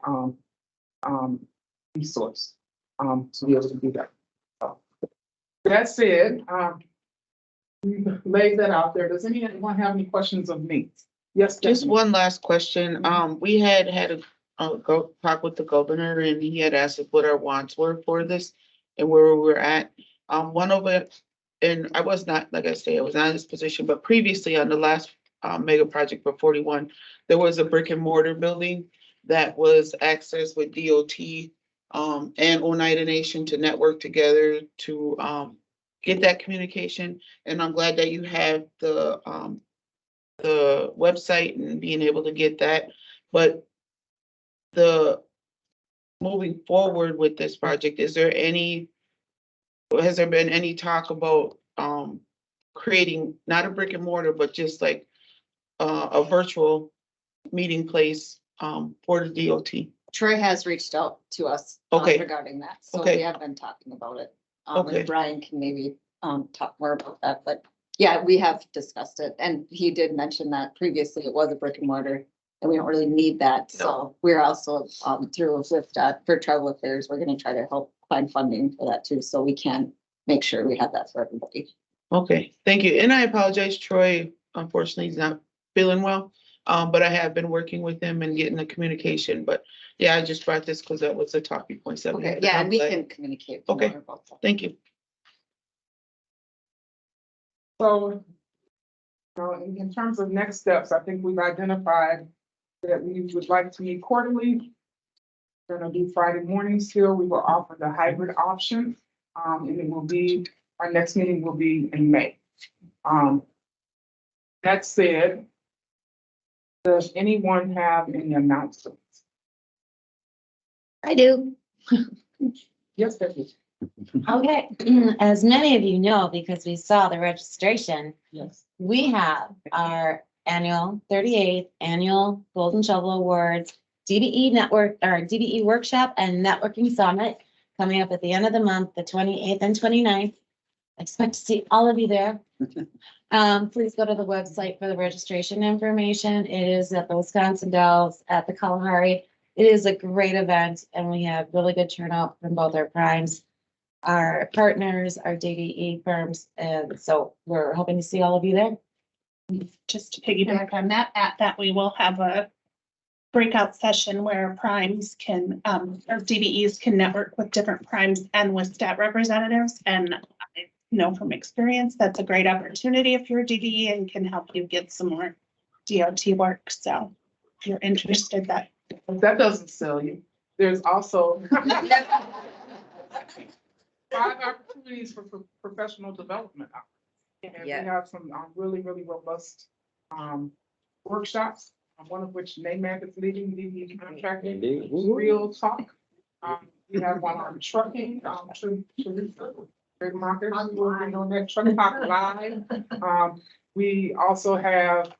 resource. To be able to do that. That said, we've laid that out there. Does anyone have any questions of me? Yes. Just one last question. We had a talk with the governor, and he had asked us what our wants were for this and where we're at. One of it, and I was not, like I say, I was not in this position, but previously on the last mega project for 41, there was a brick and mortar building that was accessed with DOT and Oneida Nation to network together to get that communication. And I'm glad that you have the website and being able to get that. But moving forward with this project, has there been any talk about creating not a brick and mortar, but just like a virtual meeting place for the DOT? Troy has reached out to us regarding that, so we have been talking about it. And Brian can maybe talk more about that, but yeah, we have discussed it, and he did mention that previously it was a brick and mortar, and we don't really need that. So we're also through WisDOT for travel affairs, we're going to try to help find funding for that too, so we can make sure we have that for everybody. Okay, thank you. And I apologize, Troy, unfortunately, he's not feeling well. But I have been working with him and getting the communication, but yeah, I just brought this because that was the talking points that we Okay, had. yeah, and we can communicate. more Okay. about that. Thank you. So, in terms of next steps, I think we've identified that we would like to meet quarterly. We're gonna do Friday mornings still. We will offer the hybrid option. And it will be, our next meeting will be in May. That said, does anyone have any announcements? I do. Yes, Becky. Okay, as many of you know, because we saw the registration, Yes. we have our annual 38th Annual Golden Shovel Awards DBE Network, or DBE Workshop and Networking Summit coming up at the end of the month, the 28th and 29th. I expect to see all of you there. Please go to the website for the registration information. It is at the Wisconsin Dells at the Kalahari. It is a great event and we have really good turnout from both our primes, our partners, our DBE firms. And so we're hoping to see all of you there. Just to piggyback on that, at that we will have a breakout session where primes can, or DBEs can network with different primes and with WisDOT representatives. And I know from experience, that's a great opportunity if you're a DBE and can help you get some more DOT work. So if you're interested, that doesn't sell you. There's also 5 opportunities for professional development. And we have some really, really robust workshops, one of which NAMAC is leading, DBE contracting, real talk. We have one on trucking, Greg Marcus, working on that truck talk live. We also have,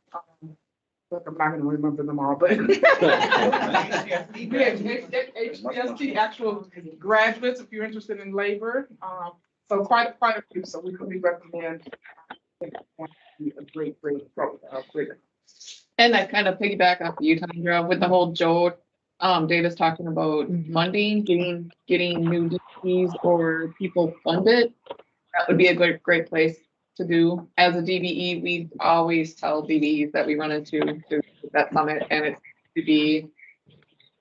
look, I'm not gonna remember them all, but we have HBST actual graduates, if you're interested in labor. So quite a few, so we recommend a great program. And I kind of piggyback off of you, Tandra, with the whole Joe Davis talking about funding, getting new DBEs or people funded. That would be a great place to do. As a DBE, we always tell DBEs that we run into that summit, and it's to be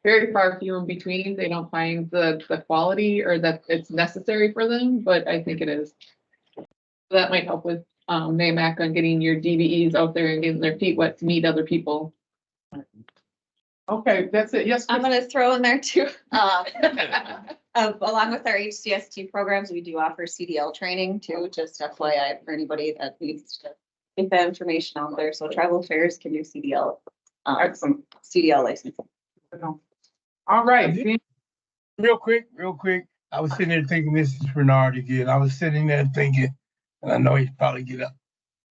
very far few in between. They don't find the quality or that it's necessary for them, but I think it is. So that might help with NAMAC on getting your DBEs out there and getting their feet wet to meet other people. Okay, that's it. Yes. I'm gonna throw in there too. Along with our HCST programs, we do offer CDL training too, just FYI for anybody that needs to get that information out there. So travel fairs can do CDL. Excellent. CDL license. All right. Real quick. I was sitting there thinking, this is Bernard again. I was sitting there thinking, and I know he's probably get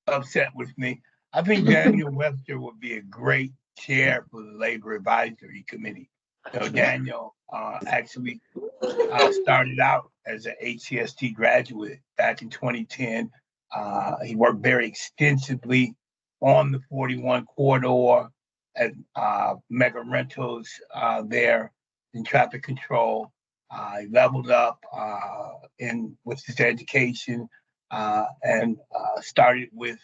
upset with me. I think Daniel Webster would be a great chair for the Labor Advisory Committee. So Daniel actually started out as an HCST graduate back in 2010. He worked very extensively on the 41 corridor at Mega Rentals there in traffic control. He leveled up with his education and started with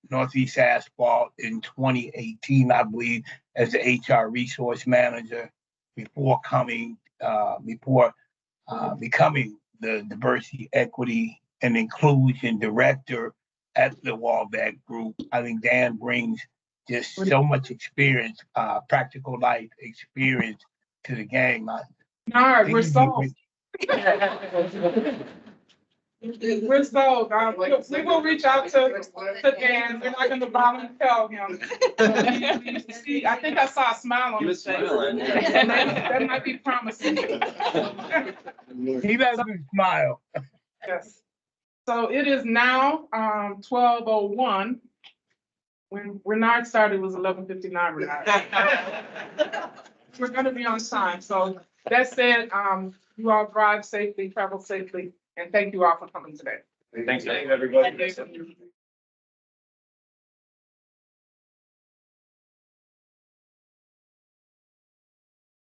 Northeast Asphalt in 2018, I believe, as the HR resource manager before becoming the diversity, equity, and inclusion director at the Wallback Group. I think Dan brings just so much experience, practical life experience to the gang. We're sold. We're sold. We will reach out to Dan. We're not gonna volunteer him. See, I think I saw a smile on his face. That might be promising. He doesn't smile. Yes. So it is now 12:01. When Renard started, it was 11:59. Renard. We're gonna be on time. So that said, you all drive safely, travel safely, and thank you all for coming today. Thanks, everybody.